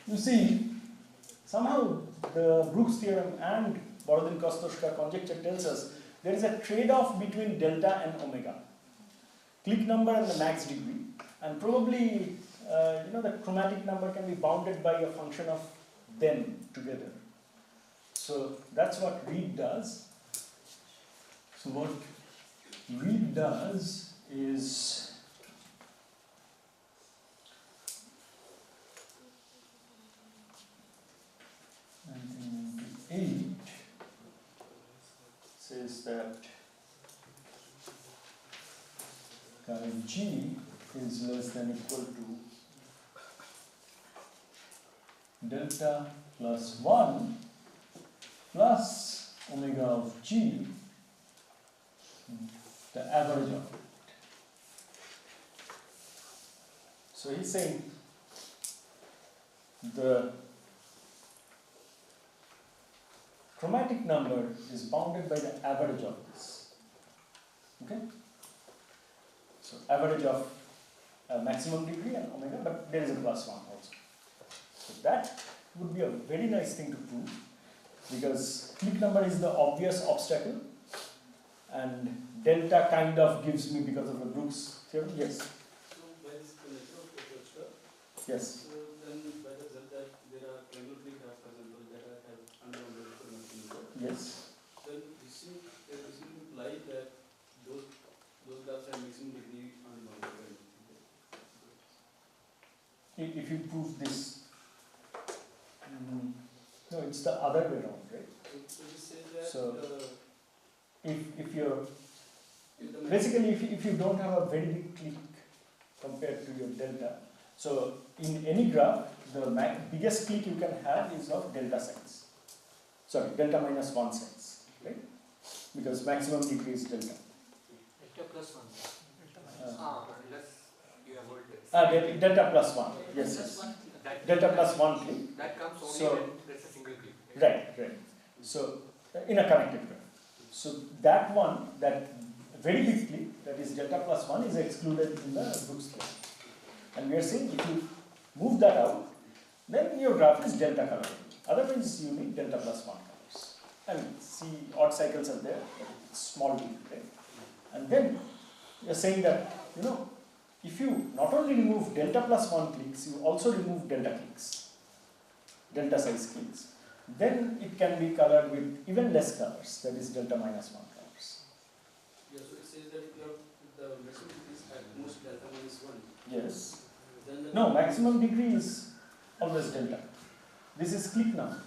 You see, somehow the Brooks theorem and Borodin-Kostoshka conjecture tells us there is a trade-off between delta and omega. Click number and the max degree, and probably the chromatic number can be bounded by a function of them together. So that's what Reed does. So what Reed does is says that current G is less than equal to delta plus 1 plus omega of G, the average of it. So he's saying the chromatic number is bounded by the average of this. Okay? So average of maximum degree and omega, but there is a plus 1 also. So that would be a very nice thing to prove, because click number is the obvious obstacle, and delta kind of gives me, because of the Brooks theorem. Yes? So by this nature of Kostoshka, Yes. so then by the result that there are triangular graphs, for example, that have unbounded information, Yes. then this will imply that those graphs have maximum degree unbounded. If you prove this, no, it's the other way around, right? So this says that So, if you're if the basically if you don't have a very big click compared to your delta, so in any graph the biggest click you can have is of delta size. Sorry, delta minus 1 size, right? Because maximum degree is delta. Delta plus 1. Unless you avoid Delta plus 1. Yes, yes. Delta plus 1 click. That comes only So, when there's a single click. Right. So in a connected graph. So that one, that very big click, that is delta plus 1, is excluded in the Brooks theorem. And we are saying if you move that out, then your graph is delta colorable. Otherwise you need delta plus 1 colors. I mean, see, odd cycles are there, but it's small d, right? And then you are saying that, if you not only remove delta plus 1 clicks, you also remove delta clicks, delta size clicks, then it can be colored with even less colors, that is delta minus 1 colors. yeah, so it says that if the maximum degree is at most delta minus 1, Yes. then the No, maximum degree is always delta. This is click number.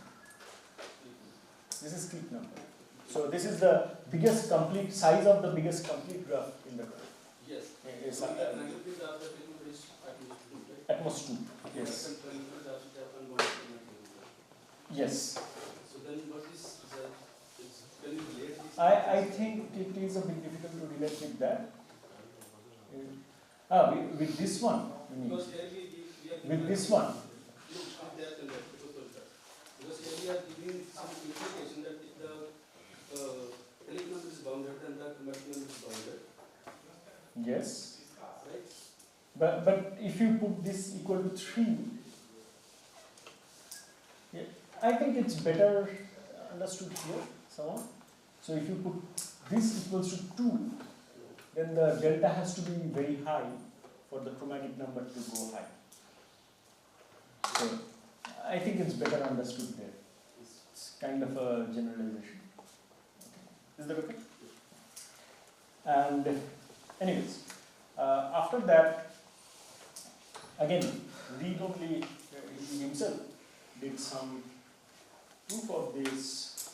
This is click number. So this is the biggest complete size of the biggest complete graph in the graph. yes. Is So the triangular graph that will is at most 2, right? at most 2. Yes. And triangular graphs that have unbounded information. Yes. So then what is the, can you relate this? I think it is a bit difficult to relate with that. With this one, you mean. Because here we are With this one. with that and that, because here we are giving some implication that if the click number is bounded, then the chromatic number is bounded, Yes. right? But if you put this equal to 3, I think it's better understood here, someone. So if you put this equals to 2, then the delta has to be very high for the chromatic number to go high. So I think it's better understood there. It's kind of a generalization. Is that okay? And anyways, after that, again, read only he himself did some proof of this,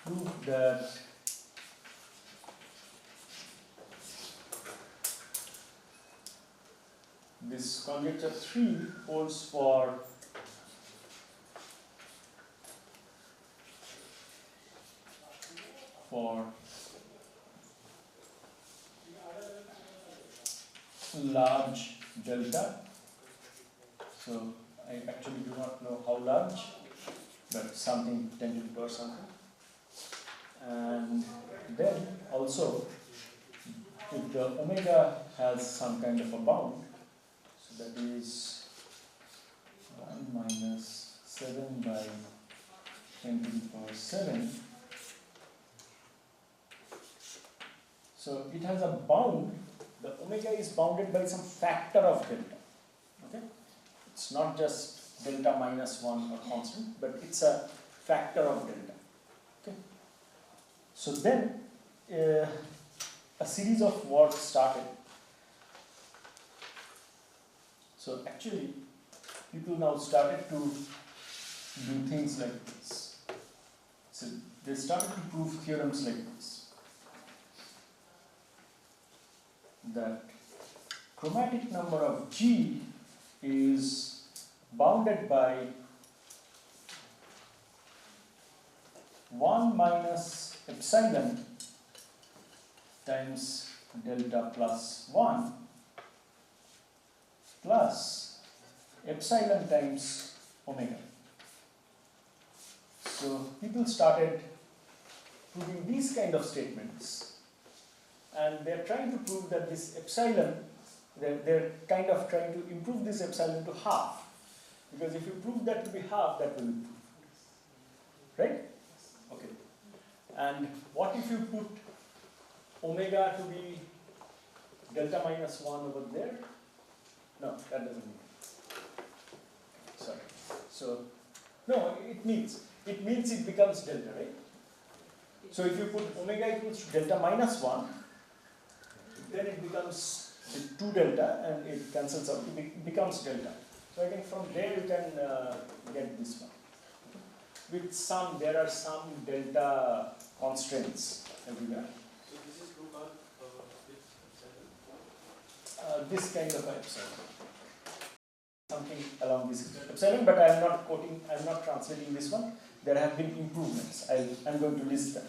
proof that this conjecture 3 holds for large delta. So I actually do not know how large, but something 10 to the power something. And then also, if the omega has some kind of a bound, so that is 1 minus 7 by 10 to the power 7. So it has a bound. The omega is bounded by some factor of delta. Okay? It's not just delta minus 1 or constant, but it's a factor of delta. Okay? So then a series of work started. So actually, people now started to do things like this. So they started to prove theorems like this. That chromatic number of G is bounded by 1 minus epsilon times delta plus 1 plus epsilon times omega. So people started proving these kind of statements. And they're trying to prove that this epsilon, they're kind of trying to improve this epsilon to half. Because if you prove that to be half, that will be proved. Right? Okay. And what if you put omega to be delta minus 1 over there? No, that doesn't mean. Sorry. So, no, it means it becomes delta, right? So if you put omega equals to delta minus 1, then it becomes 2 delta and it cancels out, it becomes delta. So I think from there you can get this one. With some, there are some delta constraints everywhere. So this is true on epsilon? This kind of epsilon. Something along this epsilon, but I am not quoting, I am not translating this one. There have been improvements. I am going to list them.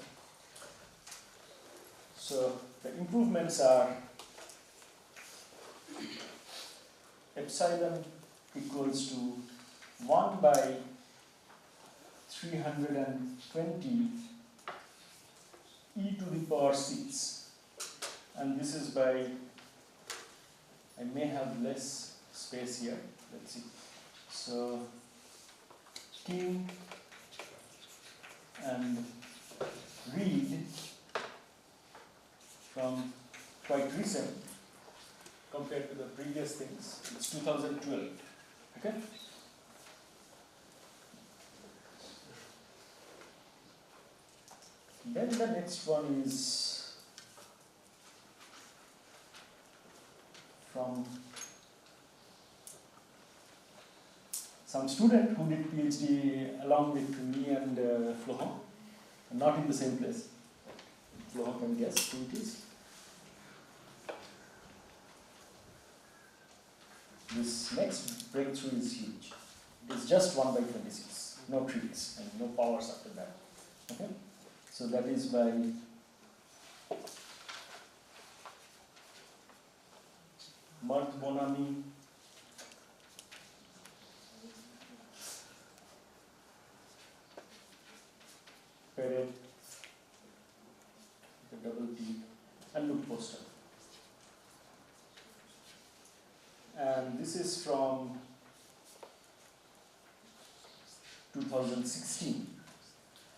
So the improvements are epsilon equals to 1 by 320 e to the power 6, and this is by, I may have less space here, let's see. So King and Reed from quite recent compared to the previous things. It's 2012. Okay? Then the next one is from some student who did PhD along with me and Florent, not in the same place. Florent can guess who it is. This next breakthrough is huge. It is just 1 by 26, no trees and no powers after that. Okay? So that is by Marc Bonamy, Perret, the double T, and Luke Poster. And this is from 2016.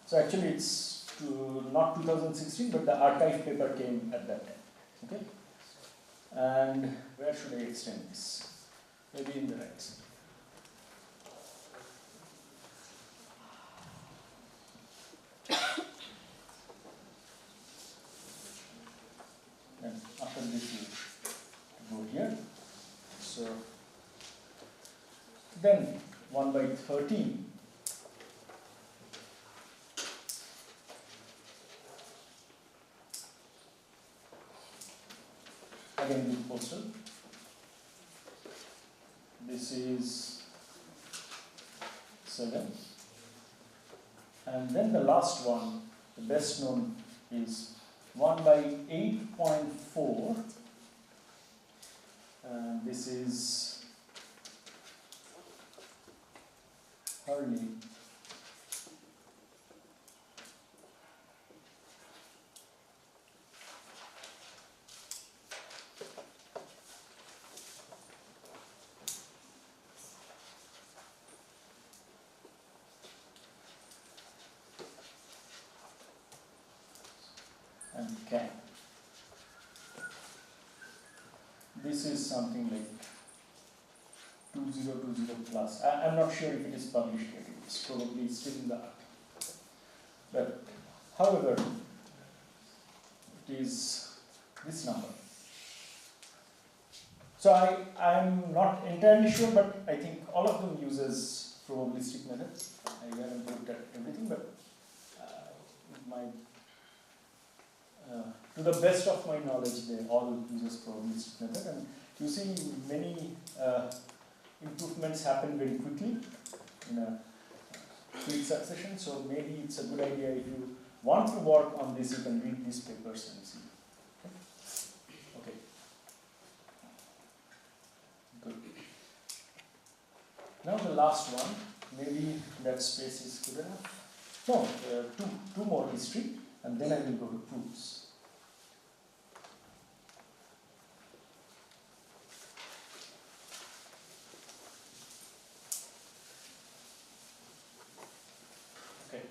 So actually it's not 2016, but the archive paper came at that time. Okay? And where should I extend this? Maybe in the right side. Then 1 by 13. Again with postal. This is 7. And then the last one, the best known, is 1 by 8.4. And this is hardly and can. This is something like 2020 plus. I'm not sure if it is published yet. It's probably still in the article. But however, it is this number. So I'm not entirely sure, but I think all of them uses probabilistic methods. I haven't looked at everything, but to the best of my knowledge, they all uses probabilistic method, and you see many improvements happen very quickly in a quick succession. So maybe it's a good idea if you want to work on this, you can read these papers and see. Okay. Good. Now the last one, maybe that space is good enough. No, two more history, and then I will go to proofs. Okay.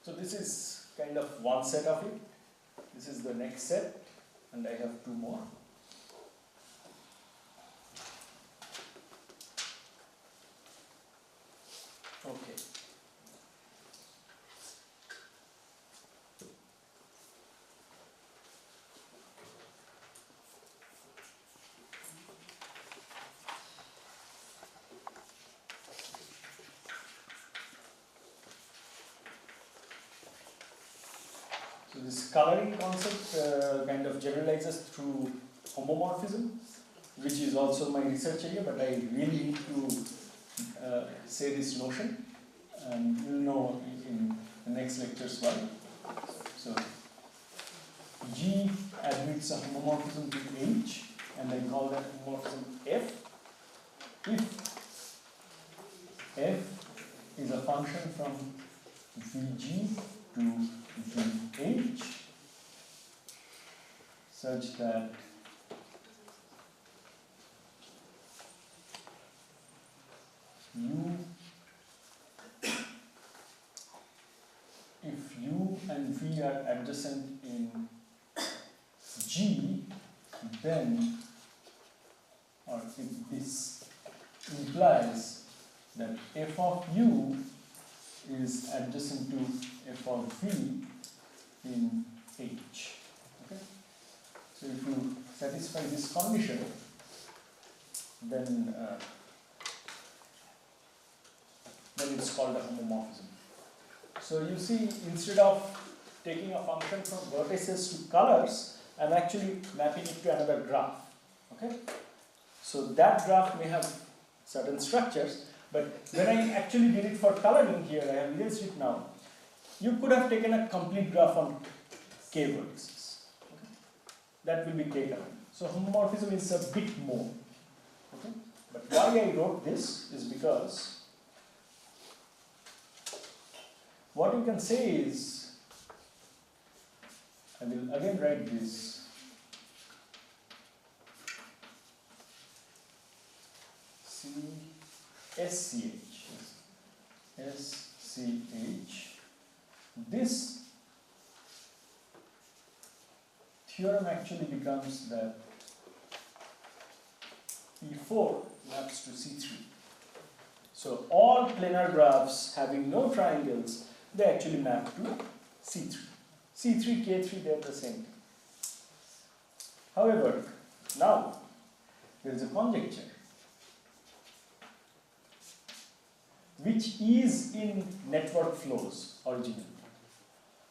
So this is kind of one set of it. This is the next set, and I have two more. Okay. So this coloring concept kind of generalizes through homomorphism, which is also my research area, but I really need to say this notion, and you'll know in the next lectures why. So G admits a homomorphism to H, and I call that homomorphism F. If F is a function from Vg to Vh such that if U and V are adjacent in G, then, or if this implies that f of U is adjacent to f of V in H. Okay? So if you satisfy this condition, then it's called a homomorphism. So you see, instead of taking a function from vertices to colors, I'm actually mapping it to another graph. Okay? So that graph may have certain structures, but when I actually did it for coloring here, I have erased it now, you could have taken a complete graph on k vertices. Okay? That will be k coloring. So homomorphism is a bit more. Okay? But why I wrote this is because what you can say is, I will again write this. SCH. This theorem actually becomes that P4 maps to C3. So all planar graphs having no triangles, they actually map to C3. C3, K3, they are the same thing. However, now there is a conjecture which is in network flows originally,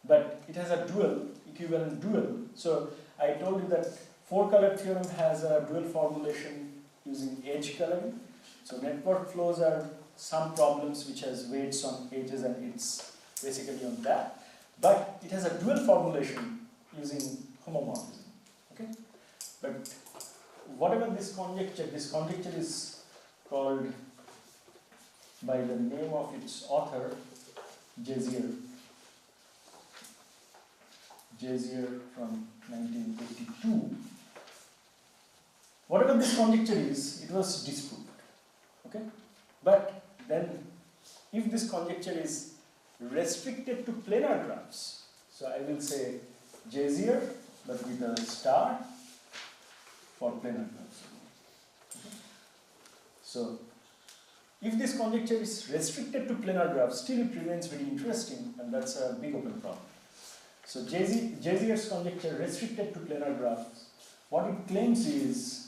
but it has a dual, equivalent dual. So I told you that 4-color theorem has a dual formulation using edge coloring. So network flows are some problems which has weights on edges, and it's basically on that. But it has a dual formulation using homomorphism. Okay? But whatever this conjecture is called by the name of its author, Jazier from 1982. Whatever this conjecture is, it was disproved. Okay? But then, if this conjecture is restricted to planar graphs, so I will say Jazier, but with a star for planar graphs. Okay? So, if this conjecture is restricted to planar graphs, still it remains very interesting, and that's a big open problem. So Jazier's conjecture restricted to planar graphs, what it claims is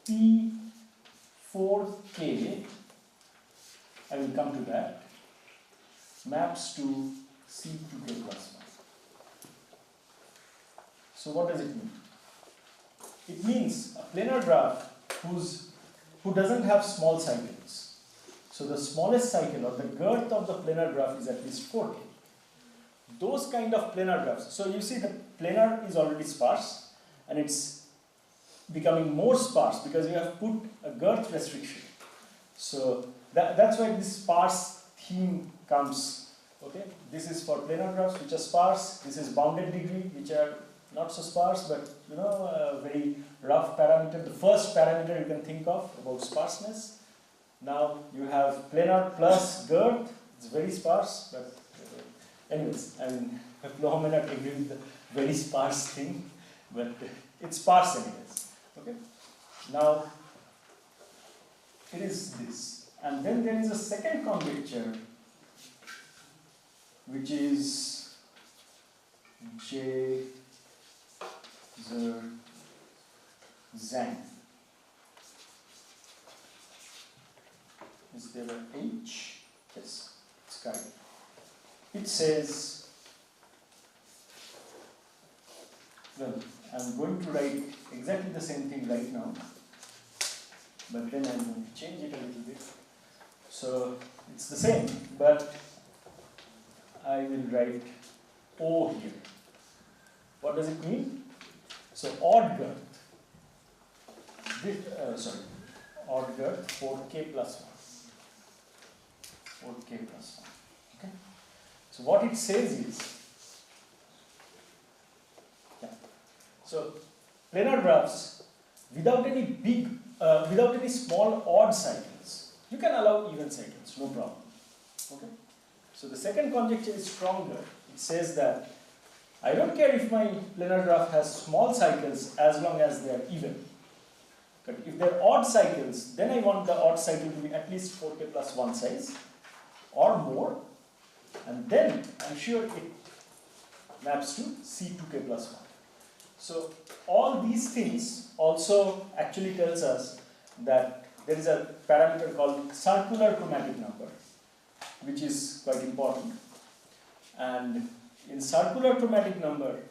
P4K, I will come to that, maps to C2K plus 1. So what does it mean? It means a planar graph who doesn't have small cycles. So the smallest cycle or the girth of the planar graph is at least 4K. Those kind of planar graphs. So you see the planar is already sparse, and it's becoming more sparse because you have put a girth restriction. So that's why this sparse theme comes. Okay, this is for planar graphs which are sparse. This is bounded degree, which are not so sparse, but a very rough parameter. The first parameter you can think of about sparseness. Now you have planar plus girth. It's very sparse, but anyways, I mean, Bloch may not agree with the very sparse thing, but it's sparse anyways. Okay. Now it is this, and then there is a second conjecture, which is Zhang. Is there an H? Yes, it's correct. It says, well, I'm going to write exactly the same thing right now, but then I'm going to change it a little bit. So it's the same, but I will write O here. What does it mean? So odd girth. Odd girth 4K plus 1. 4K plus 1. Okay. So what it says is, so planar graphs without any small odd cycles, you can allow even cycles, no problem. Okay. So the second conjecture is stronger. It says that I don't care if my planar graph has small cycles as long as they are even. But if they're odd cycles, then I want the odd cycle to be at least 4K plus 1 size or more, and then I'm sure it maps to C2K plus 1. So all these things also actually tells us that there is a parameter called circular chromatic number, which is quite important. And in circular chromatic number,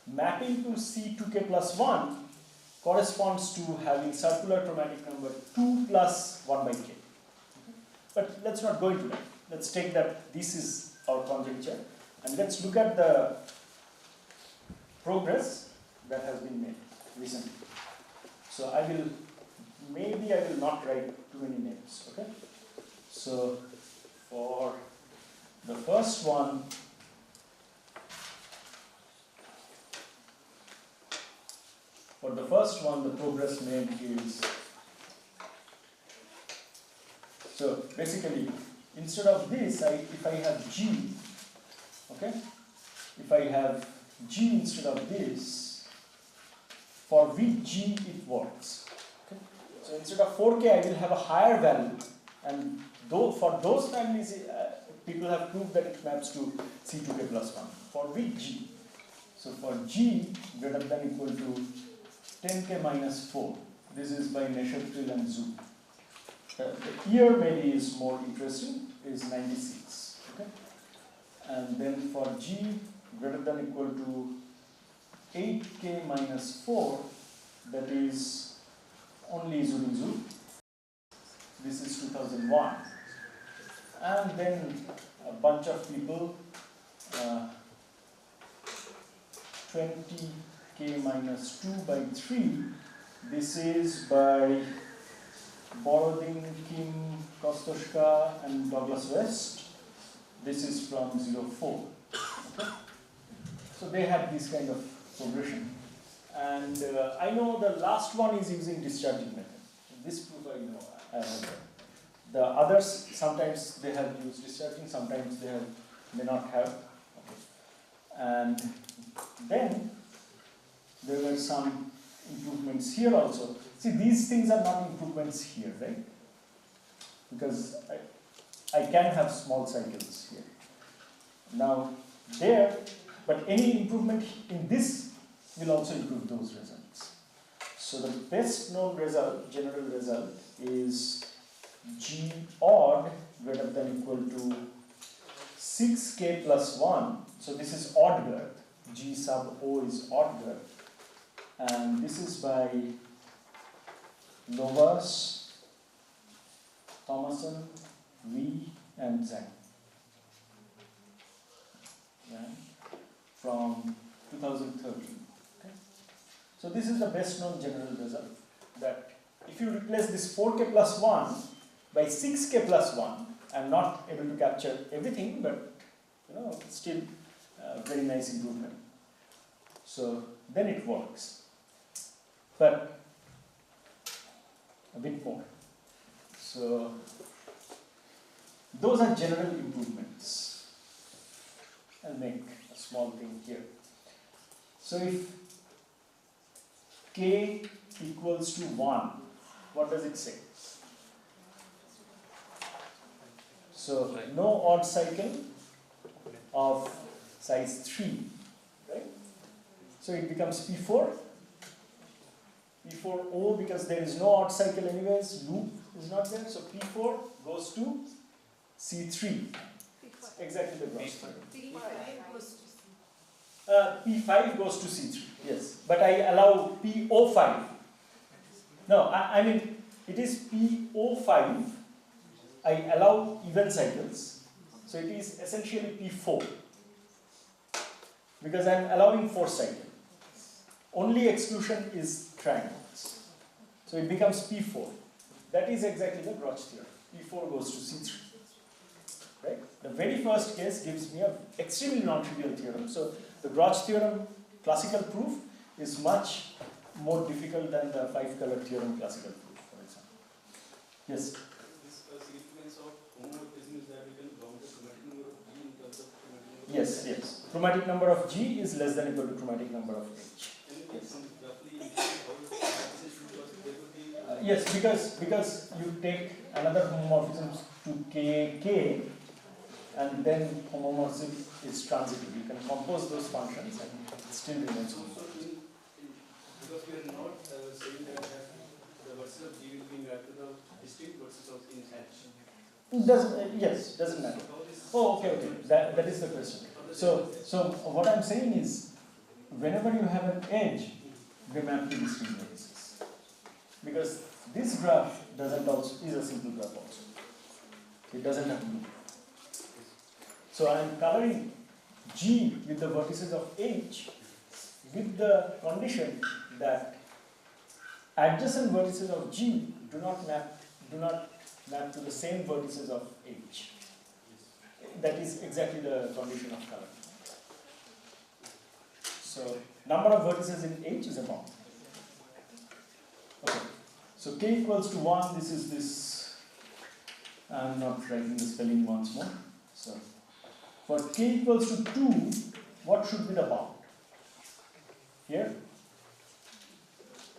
mapping to C2K plus 1 corresponds to having circular chromatic number 2 plus 1 by K. Okay? But let's not go into that. Let's take that this is our conjecture, and let's look at the progress that has been made recently. So maybe I will not write too many names, okay? So for the first one, the progress made is, so basically, instead of this, if I have G, okay? If I have G instead of this, for which G it works. Okay? So instead of 4K, I will have a higher value, and for those families, people have proved that it maps to C2K plus 1. For which G? So for G greater than equal to 10k minus 4. This is by Neshatril and Zhu. The year maybe is more interesting, is 96. Okay? And then for G greater than equal to 8k minus 4, that is only Zhu. This is 2001. And then a bunch of people, 20k minus 2 by 3. This is by Borodin, Kim, Kostoshka, and Douglas West. This is from 04. Okay? So they had this kind of progression. And I know the last one is using discharging method. This proof I know. The others, sometimes they have used discharging, sometimes they may not have. Okay. And then there were some improvements here also. See, these things are not improvements here, right? Because I can have small cycles here. Now, there, but any improvement in this will also improve those results. So the best known result, general result, is G odd greater than equal to 6k plus 1. So this is odd girth. G sub O is odd girth. And this is by Lovas, Thomason, Wee, and Zhang. Yeah. From 2013. Okay. So this is the best known general result, that if you replace this 4k plus 1 by 6k plus 1, I'm not able to capture everything, but still very nice improvement. So then it works. But a bit more. So those are general improvements. I'll make a small thing here. So if k equals to 1, what does it say? So no odd cycle of size 3, right? So it becomes P4. P4O, because there is no odd cycle anyways, loop is not there, so P4 goes to C3. Exactly the gross theorem. P5 goes to C3, yes. But I allow PO5. No, I mean, it is PO5. I allow even cycles. So it is essentially P4. Because I am allowing 4 cycles. Only exclusion is triangles. So it becomes P4. That is exactly the Groch theorem. P4 goes to C3. Right? The very first case gives me an extremely non-trivial theorem. So the Groch theorem classical proof is much more difficult than the 5-color theorem classical proof, for example. Yes? This significance of homomorphism is that we can bound the chromatic number of G in terms of chromatic number of Yes, yes. Chromatic number of G is less than or equal to chromatic number of H. Yes, because you take another homomorphism to K, and then homomorphism is transitive. You can compose those functions and it still remains homomorphic. Because we are not saying that the verses of G will be mapped to the distinct verses of in H. Yes, doesn't matter. Oh, okay. That is the question. So what I'm saying is, whenever you have an edge, they map to distinct vertices. Because this graph is a simple graph also. It doesn't have loop. So I am coloring G with the vertices of H with the condition that adjacent vertices of G do not map to the same vertices of H. That is exactly the condition of color. So number of vertices in H is a bound. Okay. So k equals to 1, this is this. I'm not writing the spelling once more. So for k equals to 2, what should be the bound? Here?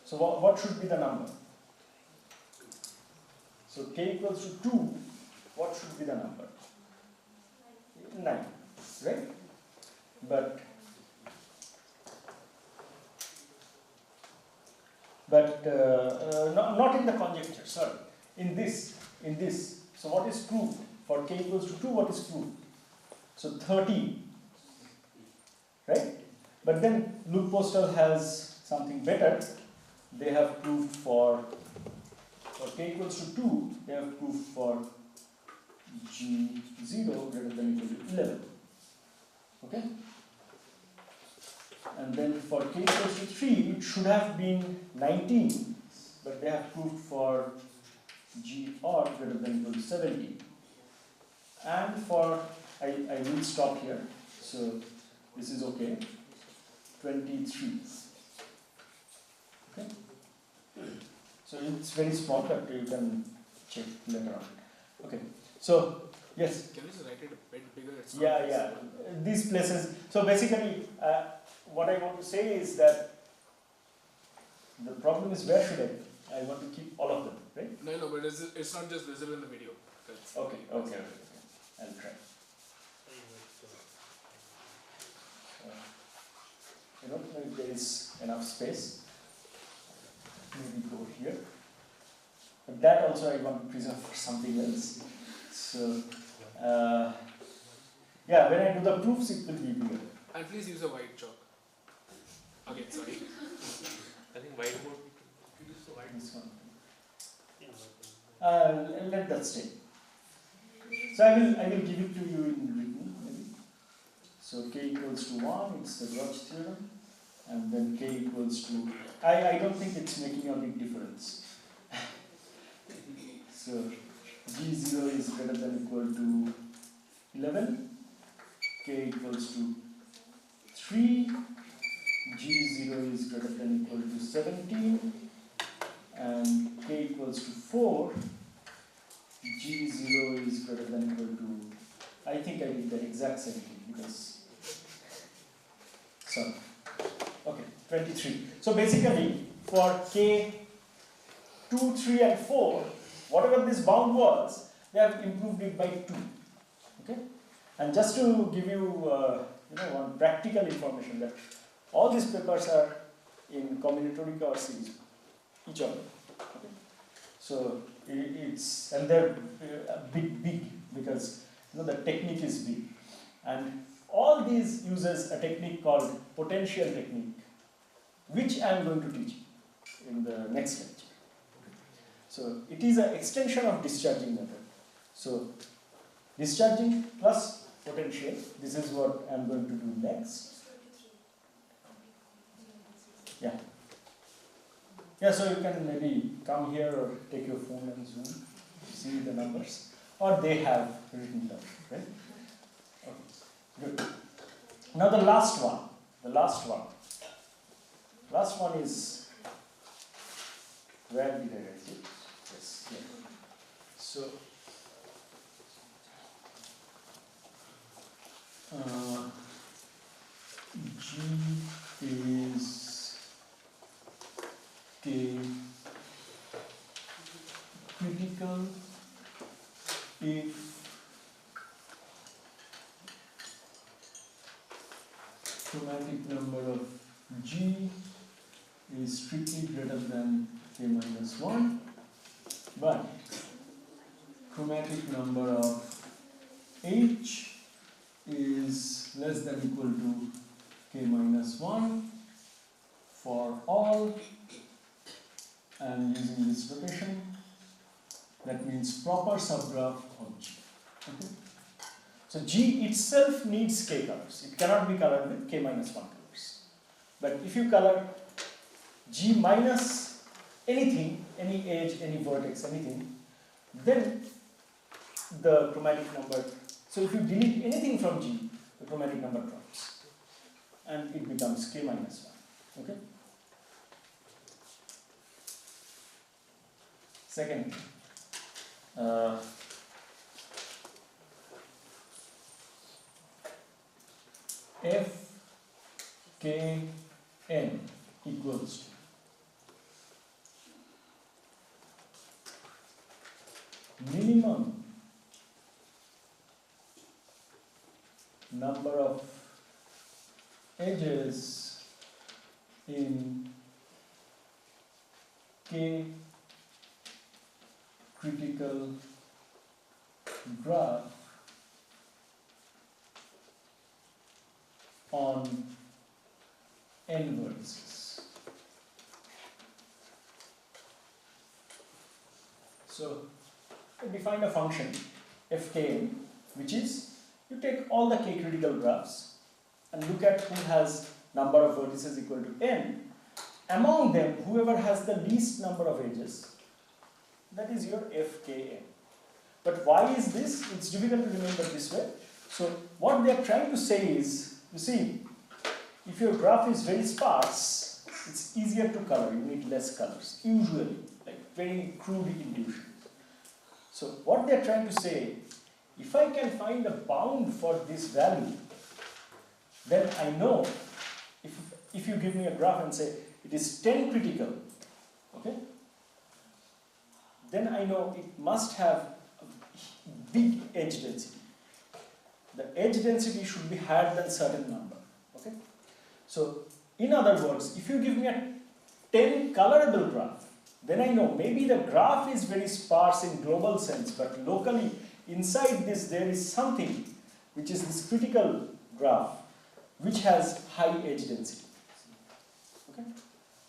So what should be the number? So k equals to 2, what should be the number? 9, right? But but not in the conjecture, sorry. In this. So what is proved? For k equals to 2, what is proved? So 13, right? But then Luke Postal has something better. They have proved for k equals to 2, they have proved for G0 greater than equal to 11. Okay? And then for k equals to 3, it should have been 19, but they have proved for G or greater than equal to 17. And for, I will stop here, so this is okay, 23. Okay? So it's very small, but you can check later on. Okay, so yes? Can you just write it a bit bigger? It's Yeah. These places, so basically, what I want to say is that the problem is where should I want to keep all of them, right? No, but it's not just visible in the video. That's Okay. I'll try. I don't know if there is enough space. Maybe go here. But that also I want to preserve for something else. So, yeah, when I do the proofs, it will be bigger. And please use a white chalk. Okay, sorry. I think whiteboard. Could you use the white? This one. Let that stay. So I will give it to you in written, maybe. So k equals to 1, it's the Gauge theorem. And then k equals to, I don't think it's making a big difference. So G0 is greater than equal to 11, k equals to 3, G0 is greater than equal to 17, and k equals to 4, G0 is greater than equal to, I think I did the exact same thing because, sorry, okay, 23. So basically for k 2, 3 and 4, whatever this bound was, they have improved it by 2. Okay? And just to give you one practical information, that all these papers are in combinatoric or series, each of them. Okay? So it's, and they're big because the technique is big. And all these uses a technique called potential technique, which I am going to teach in the next lecture. So it is an extension of discharging method. So discharging plus potential, this is what I am going to do next. Yeah. Yeah, so you can maybe come here or take your phone and zoom, see the numbers, or they have written down, right? Okay, good. Now the last one. Last one is, where did I write it? Yes, here. So, G is K critical if chromatic number of G is strictly greater than K minus 1, but chromatic number of H is less than equal to K minus 1 for all, and using this rotation, that means proper subgraph of G. Okay? So G itself needs K colors. It cannot be colored with K minus 1 colors. But if you color G minus anything, any edge, any vertex, anything, then the chromatic number, so if you delete anything from G, the chromatic number drops. And it becomes K minus 1. Okay? Second, F K N equals to minimum number of edges in k critical graph on n vertices. So we define a function fkn, which is you take all the k critical graphs and look at who has number of vertices equal to n. Among them, whoever has the least number of edges, that is your fkn. But why is this? It's difficult to remember this way. So what they are trying to say is, you see, if your graph is very sparse, it's easier to color. You need less colors, usually, like very crude intuition. So what they are trying to say, if I can find a bound for this value, then I know, if you give me a graph and say it is 10 critical, okay, then I know it must have a big edge density. The edge density should be higher than certain number, okay. So in other words, if you give me a 10 colorable graph, then I know maybe the graph is very sparse in global sense, but locally inside this there is something which is this critical graph which has high edge density. Okay?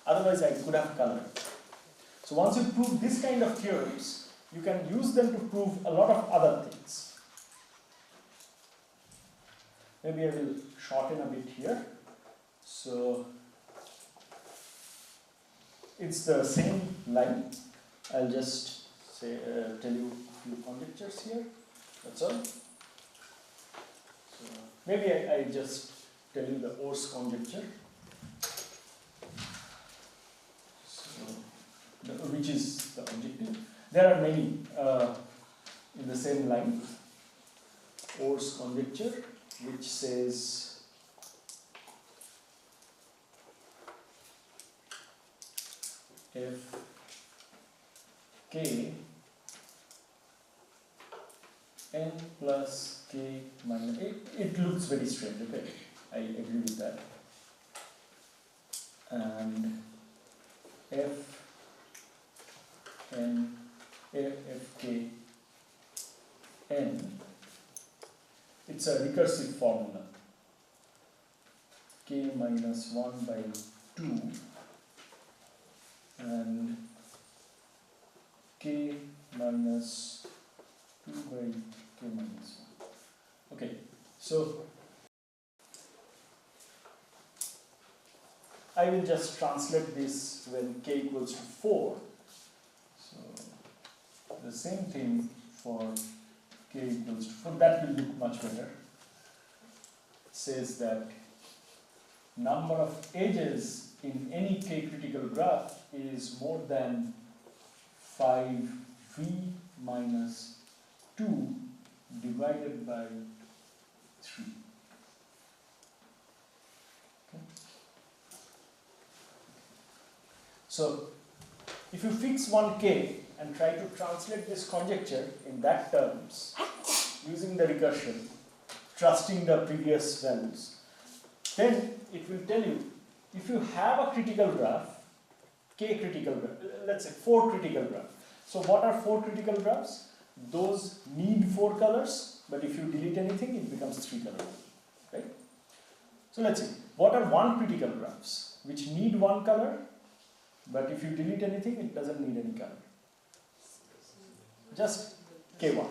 Otherwise I could have colored. So once you prove this kind of theorems, you can use them to prove a lot of other things. Maybe I will shorten a bit here. So it's the same line. I'll just say tell you a few conjectures here. That's all. So maybe I just tell you the Orr's conjecture. So which is the objective. There are many in the same line. Orr's conjecture, which says if k n plus k minus, it looks very strange, okay, I agree with that, and f n f k n, it's a recursive formula, k minus 1 by 2 and k minus 2 by k minus 1. Okay, so I will just translate this when k equals to 4. So the same thing for k equals to 4, that will look much better. It says that number of edges in any k critical graph is more than 5v minus 2 divided by 3. Okay. So if you fix one k and try to translate this conjecture in that terms using the recursion, trusting the previous values, then it will tell you if you have a critical graph, k critical graph, let's say 4 critical graphs. So what are 4 critical graphs? Those need 4 colors, but if you delete anything, it becomes 3 colors, right? So let's see, what are 1 critical graphs, which need 1 color, but if you delete anything, it doesn't need any color. Just k1.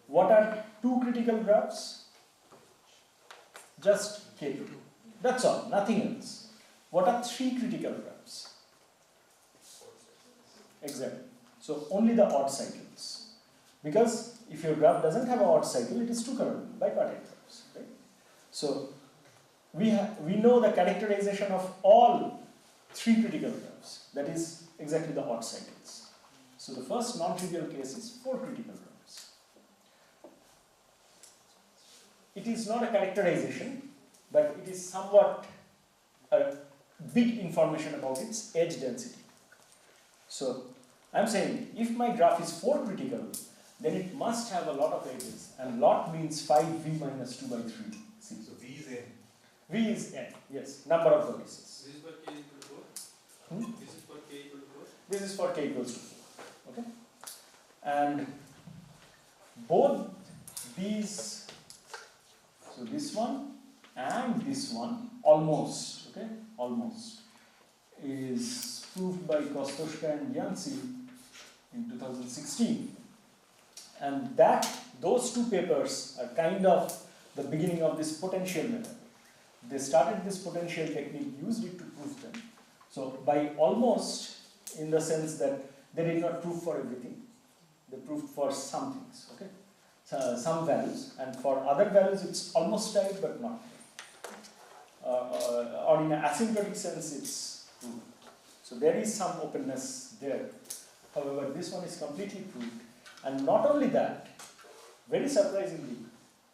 What are 2 critical graphs? Just k2. That's all, nothing else. What are 3 critical graphs? Exactly. So only the odd cycles. Because if your graph doesn't have an odd cycle, it is 2 colorable, bipartite graphs. Right? So we know the characterization of all 3 critical graphs. That is exactly the odd cycles. So the first non-trivial case is 4 critical graphs. It is not a characterization, but it is somewhat a big information about its edge density. So I'm saying if my graph is 4 critical, then it must have a lot of edges, and lot means 5v minus 2 by 3. See? So V is N. V is N, yes, number of vertices. This is for k equal to 4? Hmm? This is for k equal to 4? this is for k equals to 4. Okay? And both these, so this one and this one, almost, okay, almost, is proved by Kostoshka and Yancey in 2016. And those two papers are kind of the beginning of this potential method. They started this potential technique, used it to prove them. So by almost, in the sense that they did not prove for everything, they proved for some things, okay? So, some values, and for other values it's almost right but not. Or in an asymptotic sense it's proved. So there is some openness there. However, this one is completely proved. And not only that, very surprisingly,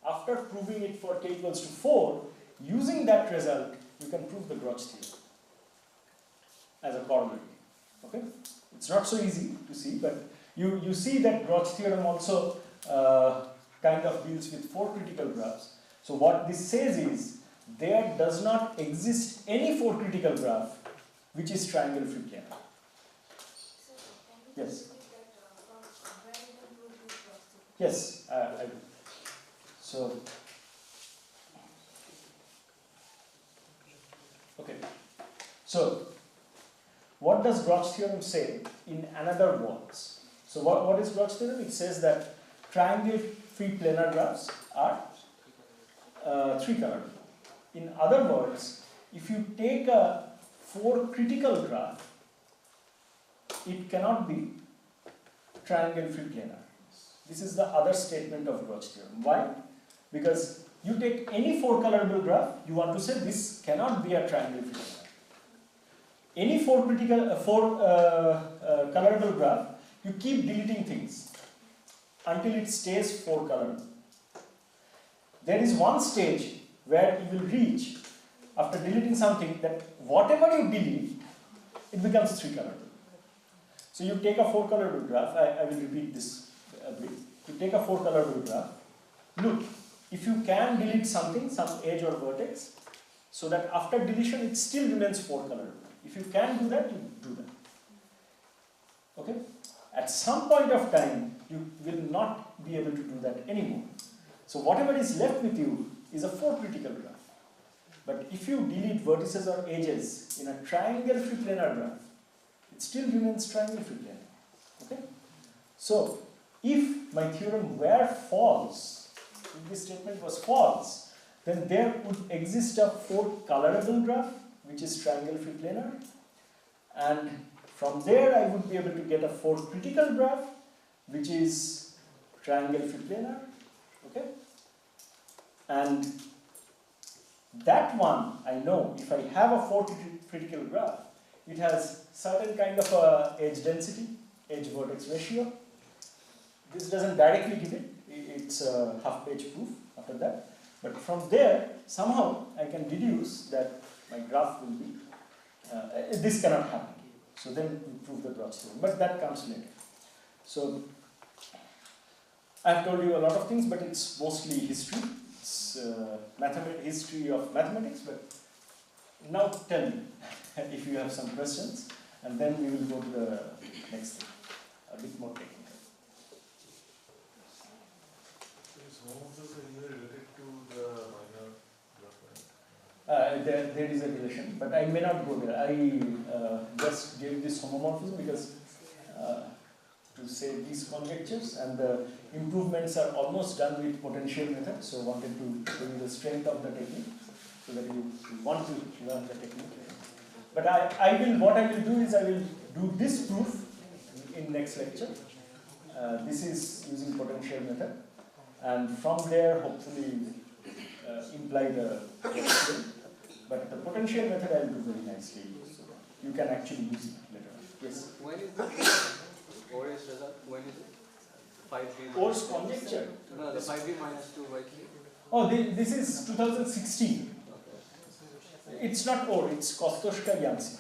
after proving it for k equals to 4, using that result, you can prove the Grotz theorem as a corollary. Okay? It's not so easy to see, but you see that Grotz theorem also kind of deals with 4 critical graphs. So what this says is, there does not exist any 4 critical graph which is triangle free planar. Yes. Yes, I do. So, okay. So, what does Grotz theorem say in another words? So, what is Grotz theorem? It says that triangle free planar graphs are 3-colored. In other words, if you take a 4 critical graph, it cannot be triangle free planar. This is the other statement of Grotz theorem. Why? Because you take any 4-colorable graph, you want to say this cannot be a triangle free planar. Any 4 colorable graph, you keep deleting things until it stays 4 colorable. There is one stage where you will reach, after deleting something, that whatever you delete, it becomes 3 colorable. So you take a 4 colorable graph, I will repeat this a bit. You take a 4 colorable graph, look, if you can delete something, some edge or vertex, so that after deletion it still remains 4 colorable. If you can do that, you do that. Okay? At some point of time, you will not be able to do that anymore. So whatever is left with you is a 4 critical graph. But if you delete vertices or edges in a triangle free planar graph, it still remains triangle free planar. Okay? So, if my theorem were false, if this statement was false, then there would exist a 4 colorable graph, which is triangle free planar, and from there I would be able to get a 4 critical graph, which is triangle free planar. Okay? And that one, I know, if I have a 4 critical graph, it has certain kind of a edge density, edge vertex ratio. This doesn't directly give it, it's a half-page proof after that. But from there, somehow I can deduce that my graph will be, this cannot happen. So then we prove the Grotz theorem, but that comes later. So, I've told you a lot of things, but it's mostly history. It's history of mathematics, but now tell me if you have some questions, and then we will go to the next thing, a bit more technical. Some of this is related to the minor graph, right? There is a relation, but I may not go there. I just gave this homomorphism because to say these conjectures, and the improvements are almost done with potential method, so wanted to show you the strength of the technique, so that you want to learn the technique. But what I will do is I will do this proof in next lecture. This is using potential method, and from there hopefully imply the potential. But the potential method I will do very nicely, so you can actually use it later. Yes? When is the ORS result? When is it? 5B Course conjecture. No, the 5B minus 2 by 3. Oh, this is 2016. It's not OR, it's Kostoshka Yancey.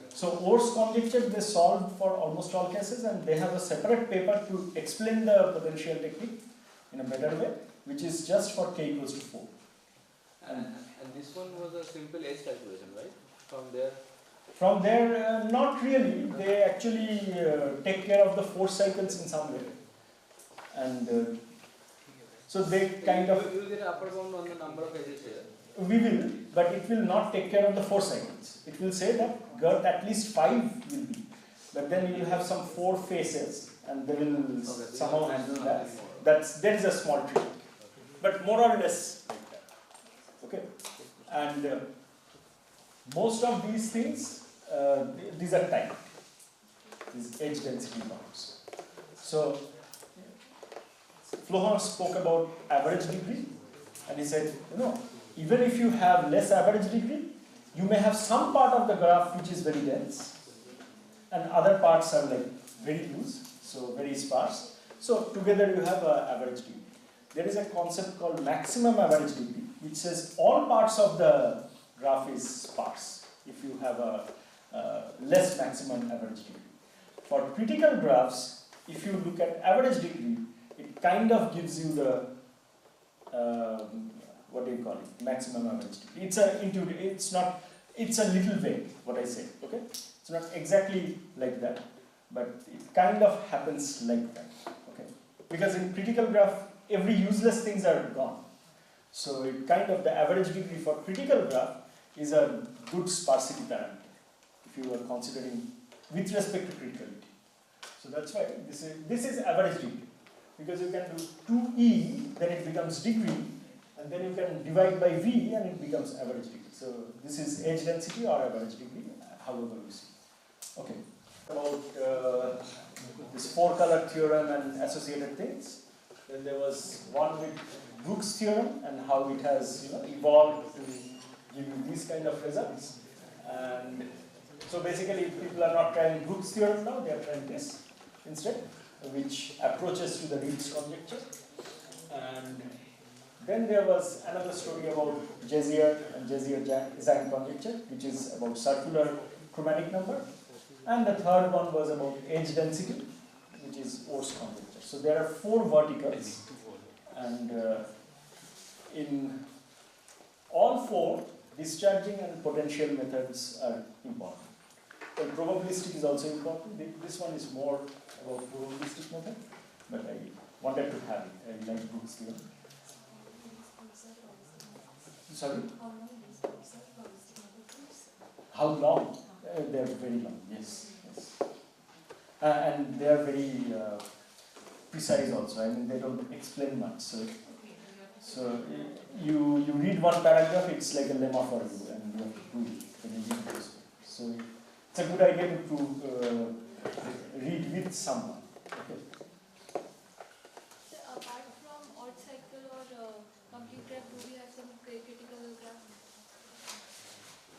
So OR's conjecture they solved for almost all cases, and they have a separate paper to explain the potential technique in a better way, which is just for k equals to 4. And this one was a simple edge calculation, right? From there. From there, not really. They actually take care of the force cycles in some way. And so they kind of... You will get upper bound on the number of edges here. We will, but it will not take care of the force cycles. It will say that girth at least 5 will be. But then you will have some 4 faces, and they will somehow handle that. That is a small trick. But more or less like that. Okay? And most of these things, these are tight. These edge density bounds. So, Flohan spoke about average degree, and he said, even if you have less average degree, you may have some part of the graph which is very dense, and other parts are like very loose, so very sparse. So together you have an average degree. There is a concept called maximum average degree, which says all parts of the graph is sparse if you have a less maximum average degree. For critical graphs, if you look at average degree, it kind of gives you the what do you call it? Maximum average degree. It's a little vague, what I say, okay? It's not exactly like that, but it kind of happens like that, okay? Because in critical graph, every useless things are gone. So it kind of, the average degree for critical graph is a good sparsity parameter, if you are considering with respect to criticality. So that's why this is average degree. Because you can do 2e, then it becomes degree, and then you can divide by v and it becomes average degree. So this is edge density or average degree, however you see. Okay. About this 4-color theorem and associated things. Then there was one with Brooks theorem and how it has evolved to give you these kind of results. And so basically people are not trying Brooks theorem now, they are trying this instead, which approaches to the Reed's conjecture. And then there was another story about Jezzier and Jezzier-Zhang conjecture, which is about circular chromatic number. And the third one was about edge density, which is Orr's conjecture. So there are 4 verticals, and in all 4, discharging and potential methods are important. And probabilistic is also important. This one is more about probabilistic method, but I wanted to have it. I like Brooks theorem. Sorry? How long? They are very long, yes. And they are very precise also. I mean, they don't explain much. So you read one paragraph, it's like a lemma for you, and you have to prove it when you read those. So it's a good idea to read with someone. Okay. So apart from odd cycle or complete graph, do we have some critical graph?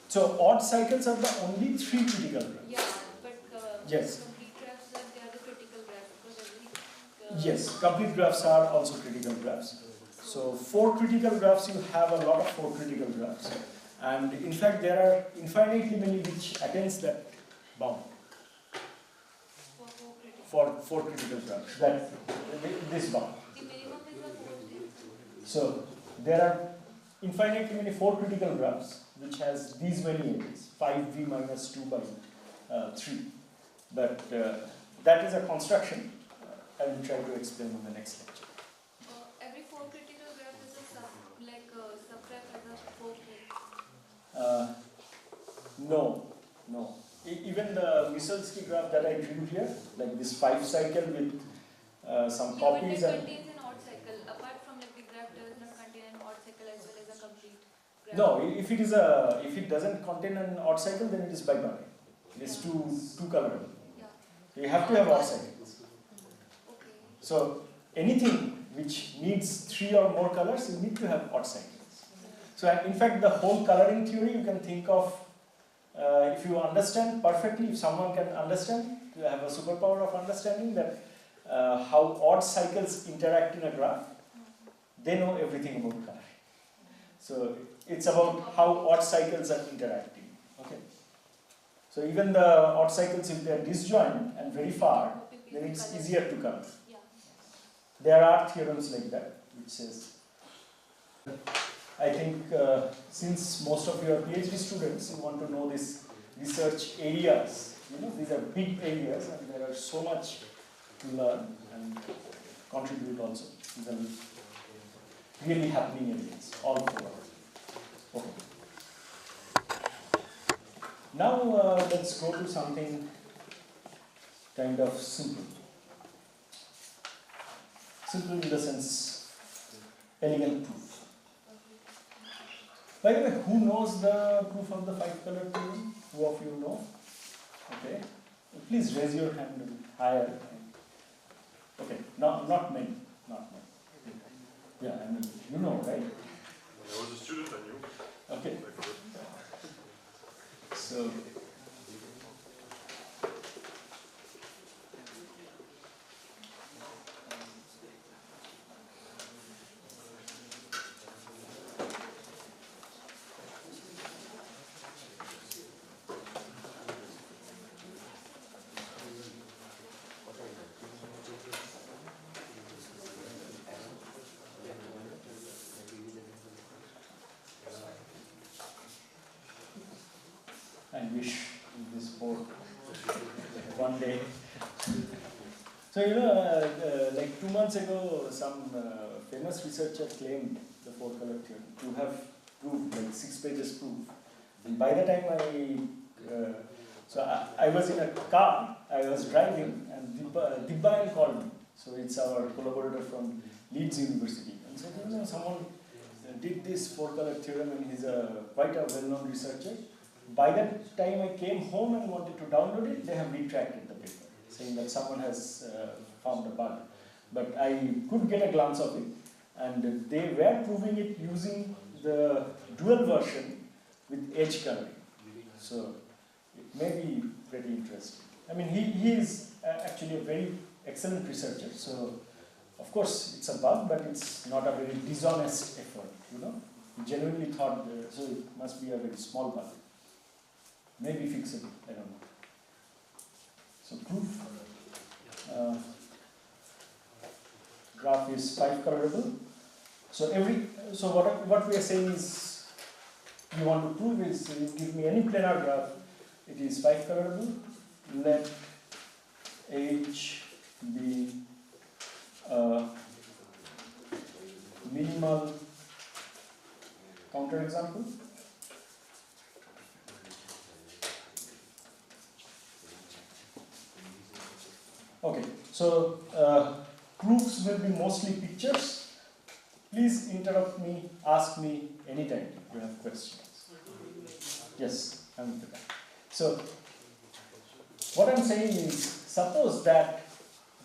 So odd cycles are the only 3 critical graphs. Yeah, but yes. Complete graphs, they are the critical graphs because every... yes, complete graphs are also critical graphs. So 4 critical graphs, you have a lot of 4 critical graphs. And in fact, there are infinitely many which attains that bound. For 4 critical graphs, this bound. The minimum is the 4. So there are infinitely many 4 critical graphs which has these many edges, 5v minus 2 by 3. But that is a construction. I will try to explain in the next lecture. Every 4 critical graph is a subgraph as a 4 No. Even the Misalsky graph that I drew here, like this 5 cycle with some copies. But it contains an odd cycle. Apart from the graph does not contain an odd cycle as well as a complete graph. No, if it doesn't contain an odd cycle, then it is binary. It is two color. Yeah. So you have to have odd cycles. Okay. So anything which needs 3 or more colors, you need to have odd cycles. So in fact, the whole coloring theory you can think of, if you understand perfectly, if someone can understand, you have a superpower of understanding that how odd cycles interact in a graph, they know everything about coloring. So it's about how odd cycles are interacting. Okay. So even the odd cycles, if they are disjoint and very far, then it's easier to color. Yeah. There are theorems like that, which says, I think since most of you are PhD students, you want to know this research areas. These are big areas and there are so much to learn and contribute also. These are really happening areas, all four. Okay. Now let's go to something kind of simple. Simple in the sense, elegant proof. By the way, who knows the proof of the 5-color theorem? Who of you know? Okay. Please raise your hand higher. Okay, not many. Not many. Yeah, I mean, you know, right? When I was a student, I knew. Okay. So, I wish this board one day. So like 2 months ago, some famous researcher claimed the 4-color theorem to have proved, like 6 pages proof. And by the time I was in a car, I was driving, and Dibbayan called me. So it's our collaborator from Leeds University, and said, someone did this 4-color theorem, and he's quite a well-known researcher. By the time I came home and wanted to download it, they have retracted the paper, saying that someone has found a bug. But I could get a glance of it, and they were proving it using the dual version with edge coloring. So it may be pretty interesting. I mean, he is actually a very excellent researcher, so of course it's a bug, but it's not a very dishonest effort, He genuinely thought, so it must be a very small bug. Maybe fixable, I don't know. So proof. Graph is 5-colorable. So what we are saying is, you want to prove is, you give me any planar graph, it is 5-colorable. Let H be a minimal counterexample. Okay, so proofs will be mostly pictures. Please interrupt me, ask me anytime you have questions. Yes, I'm with that. So, what I'm saying is, suppose that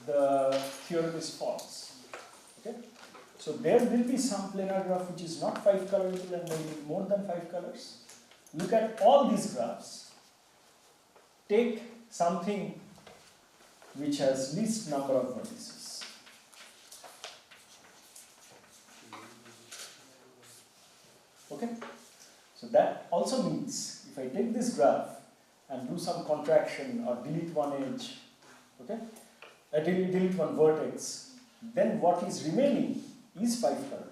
the theorem is false. Okay? So there will be some planar graph which is not 5-colorable and maybe more than 5 colors. Look at all these graphs. Take something which has least number of vertices. Okay? So that also means, if I take this graph and do some contraction or delete one edge, okay? Delete one vertex, then what is remaining is 5-color.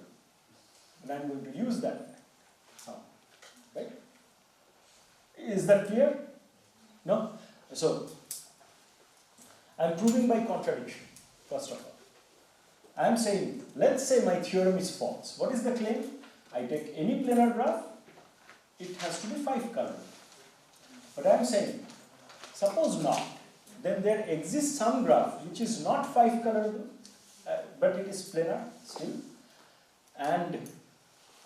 And I'm going to use that. Right? Is that clear? No? So, I'm proving by contradiction, first of all. I'm saying, let's say my theorem is false. What is the claim? I take any planar graph, it has to be 5-color. But I'm saying, suppose not, then there exists some graph which is not 5-colorable, but it is planar still. And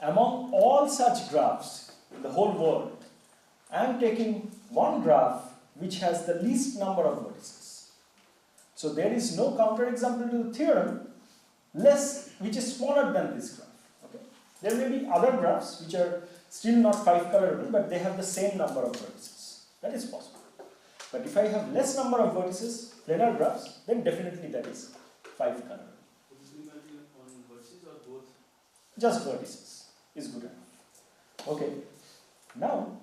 among all such graphs in the whole world, I'm taking one graph which has the least number of vertices. So there is no counterexample to the theorem which is smaller than this graph. Okay? There may be other graphs which are still not 5-colorable, but they have the same number of vertices. That is possible. But if I have less number of vertices, planar graphs, then definitely that is 5-colorable. Is this limited on vertices or both? Just vertices is good enough. Okay. Now,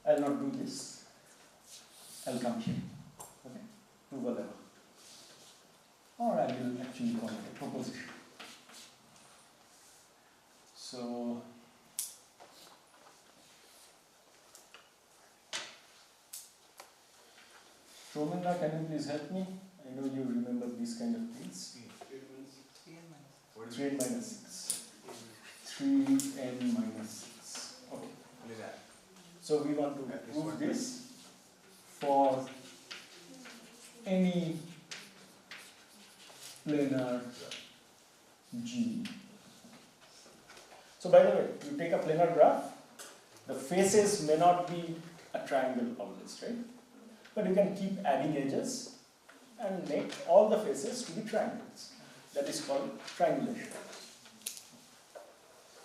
I'll not do this. I'll come here. Okay. Prove a level. Or I will actually call it a proposition. So, Romina, can you please help me? I know you remember these kind of things. 3n minus 6. 3n minus 6. Okay. So we want to prove this for any planar G. So by the way, you take a planar graph, the faces may not be a triangle always, right? But you can keep adding edges and make all the faces to be triangles. That is called triangulation.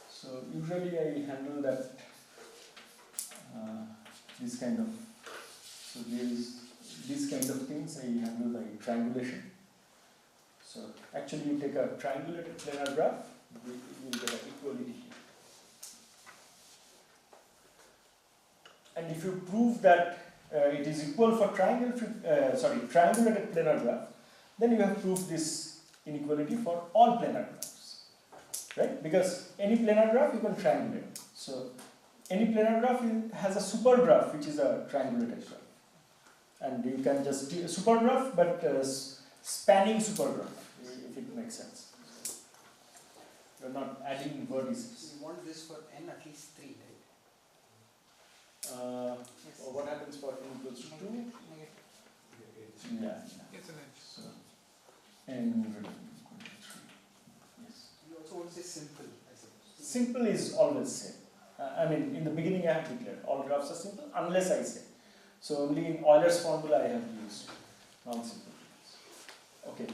So usually I handle that this kind of, so these kind of things I handle by triangulation. So actually you take a triangulated planar graph, you will get an equality here. And if you prove that it is equal for triangulated planar graph, then you have proved this inequality for all planar graphs, right? Because any planar graph you can triangulate. So any planar graph has a super graph, which is a triangulated graph, and you can just do a super graph, but spanning super graph, if it makes sense. You're not adding vertices. You want this for n at least 3, right? Or what happens for n equals to 2? Yeah. It's an edge. So n will equal to 3. Yes. You also want to say simple, I suppose. Simple is always same. I mean, in the beginning I have declared all graphs are simple unless I say. So only in Euler's formula I have used non-simple graphs. Okay.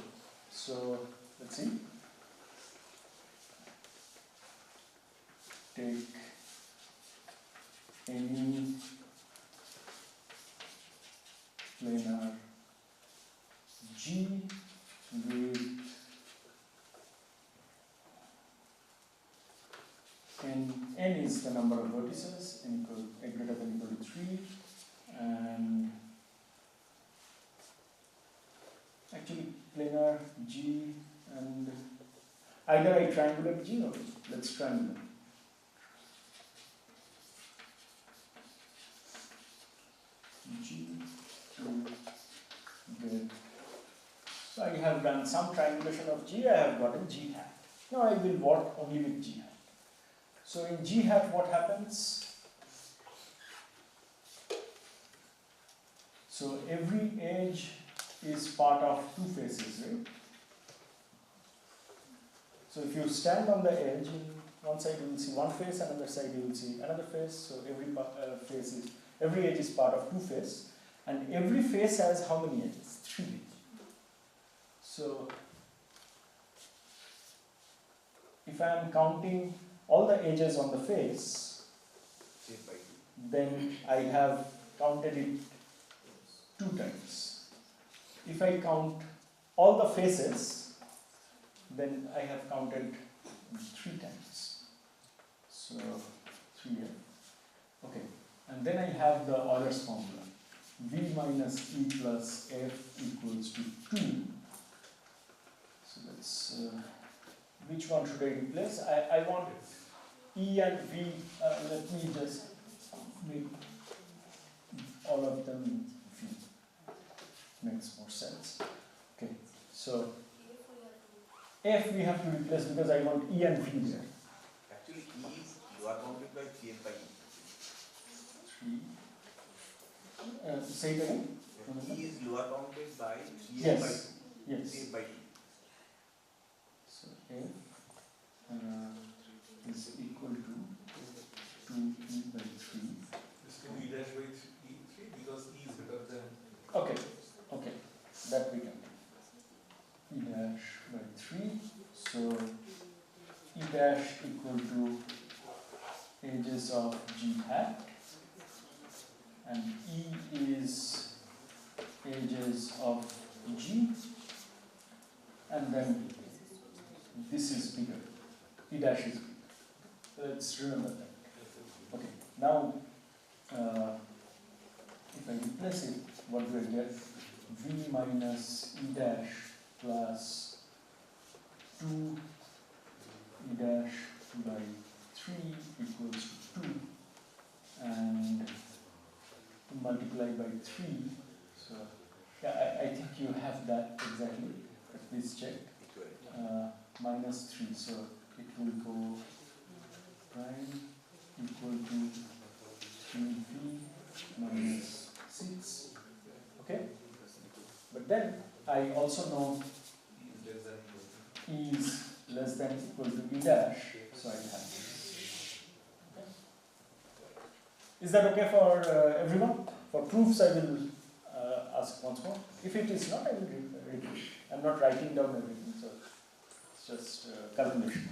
So let's see. Take any planar G with n is the number of vertices, n greater than or equal to 3, and actually planar G, and either I triangulate G or let's triangulate. G to get. So I have done some triangulation of G, I have gotten G hat. Now I will work only with G hat. So in G hat what happens? So every edge is part of two faces, right? So if you stand on the edge, in one side you will see one face, another side you will see another face. So every edge is part of two faces, and every face has how many edges? 3. So if I am counting all the edges on the face, then I have counted it 2 times. If I count all the faces, then I have counted 3 times. So 3f. Okay. And then I have the Euler's formula. V minus E plus F equals to 2. So let's, which one should I replace? I want E and V, let me just make all of them V. Makes more sense. Okay, so F we have to replace because I want E and V there. Actually, E is you are bounded by 3 by E. 3. Say it again. E is lower bounded by 3 Yes. by Yes. 3 by E. So F is equal to 2E by 3. This can be dash by E3 because E is better than. Okay, okay, that we can do. E dash by 3. So E dash equal to edges of G hat, and E is edges of G, and then this is bigger. E dash is bigger. Let's remember that. Okay, now if I replace it, what do I get? V minus E dash plus 2 E dash by 3 equals to 2, and to multiply by 3, so Yeah, I think you have that exactly. Please check. Minus 3, so it will go prime equal to 3v minus 6. Okay? But then I also know E is less than equal to E dash, so I have this. Okay? Is that okay for everyone? For proofs, I will ask once more. If it is not, I will repeat. I'm not writing down everything, so it's just calculation.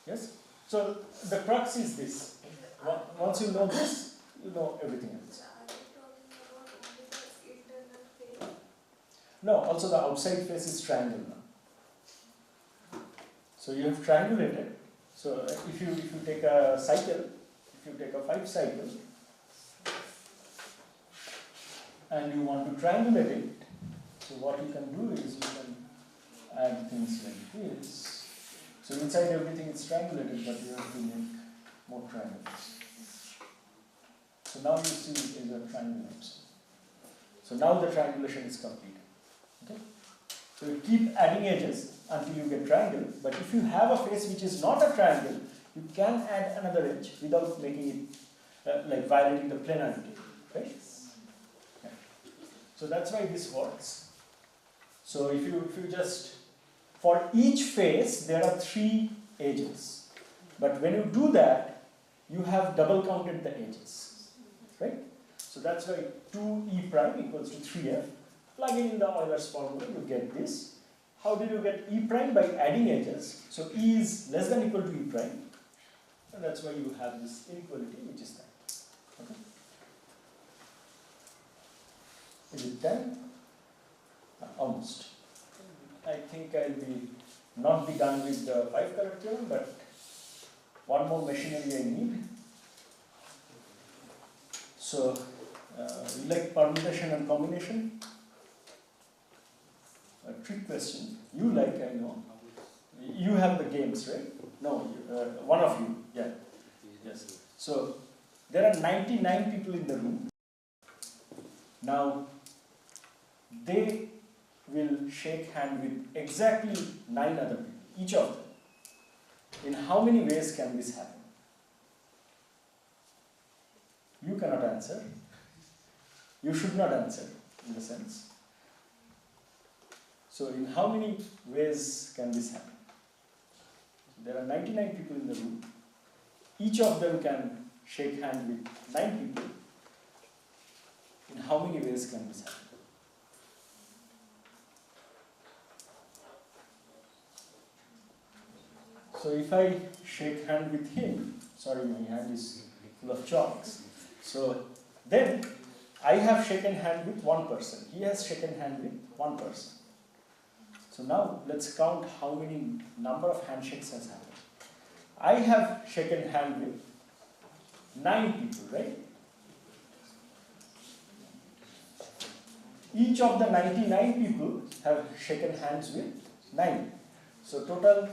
Yes? So the crux is this. Once you know this, you know everything else. No, also the outside face is triangle now. So you have triangulated. So if you take a cycle, if you take a 5 cycle, and you want to triangulate it, so what you can do is you can add things like this. So inside everything is triangulated, but you have to make more triangles. So now you see it is a triangle also. So now the triangulation is complete. Okay? So you keep adding edges until you get triangle, but if you have a face which is not a triangle, you can add another edge without making it like violating the planarity. Right? Yeah. So that's why this works. So if you just, for each face there are 3 edges, but when you do that, you have double counted the edges, right? So that's why 2e prime equals to 3f. Plug in the Euler's formula, you get this. How did you get e prime? By adding edges. So e is less than equal to e prime, and that's why you have this inequality, which is that. Okay? Is it 10? Almost. I think I'll not be done with the 5 color theorem, but one more machinery I need. So, like permutation and combination. A trick question. You like, I know. You have the games, right? No, one of you. Yeah. Yes. So, there are 99 people in the room. Now, they will shake hand with exactly 9 other people, each of them. In how many ways can this happen? You cannot answer. You should not answer, in a sense. So in how many ways can this happen? There are 99 people in the room. Each of them can shake hand with 9 people. In how many ways can this happen? So if I shake hand with him, sorry, my hand is full of chalks. So then I have shaken hand with one person. He has shaken hand with one person. So now let's count how many number of handshakes has happened. I have shaken hand with 9 people, right? Each of the 99 people have shaken hands with 9. So total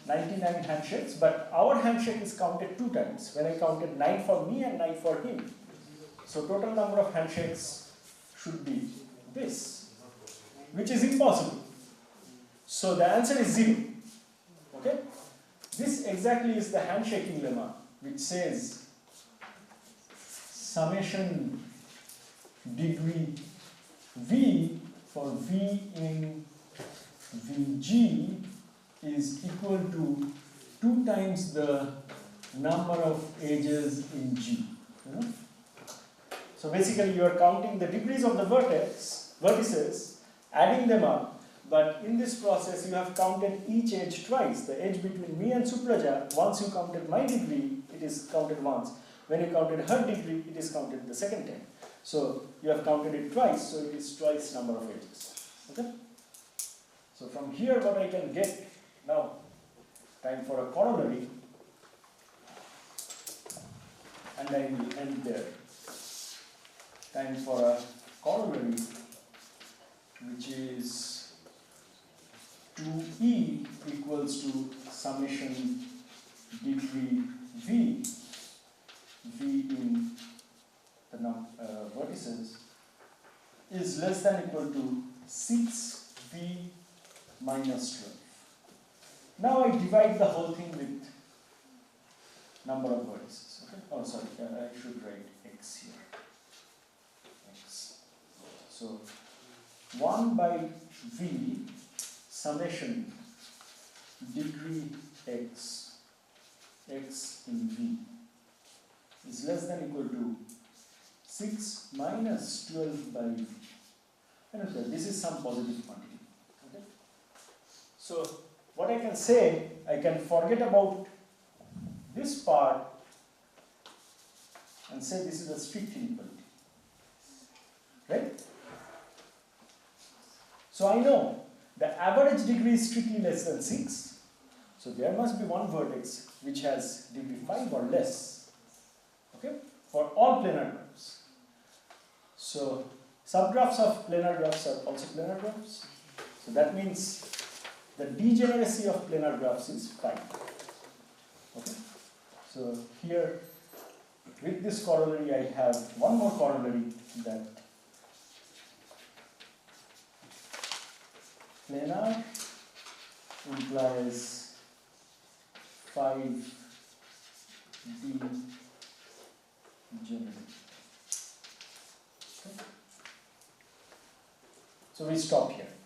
99 handshakes, but our handshake is counted 2 times. When I counted 9 for me and 9 for him. So total number of handshakes should be this, which is impossible. So the answer is 0. Okay? This exactly is the handshaking lemma, which says summation degree V for V in Vg is equal to 2 times the number of edges in G. You know? So basically you are counting the degrees of the vertices, adding them up, but in this process you have counted each edge twice. The edge between me and Supraja, once you counted my degree, it is counted once. When you counted her degree, it is counted the second time. So you have counted it twice, so it is twice number of edges. Okay? So from here what I can get, now time for a corollary, and I will end there. Time for a corollary, which is 2e equals to summation degree v in the vertices is less than equal to 6v minus 12. Now I divide the whole thing with number of vertices. Okay? Oh, sorry, I should write x here. X. So 1 by v summation degree x, x in v is less than equal to 6 minus 12 by v. And okay, this is some positive quantity. Okay? So what I can say, I can forget about this part and say this is a strict inequality. Right? So I know the average degree is strictly less than 6. So there must be one vertex which has degree 5 or less. Okay? For all planar graphs. So subgraphs of planar graphs are also planar graphs. So that means the degeneracy of planar graphs is 5. Okay? So here, with this corollary, I have one more corollary that planar implies 5 degenerate. Okay? So we stop here.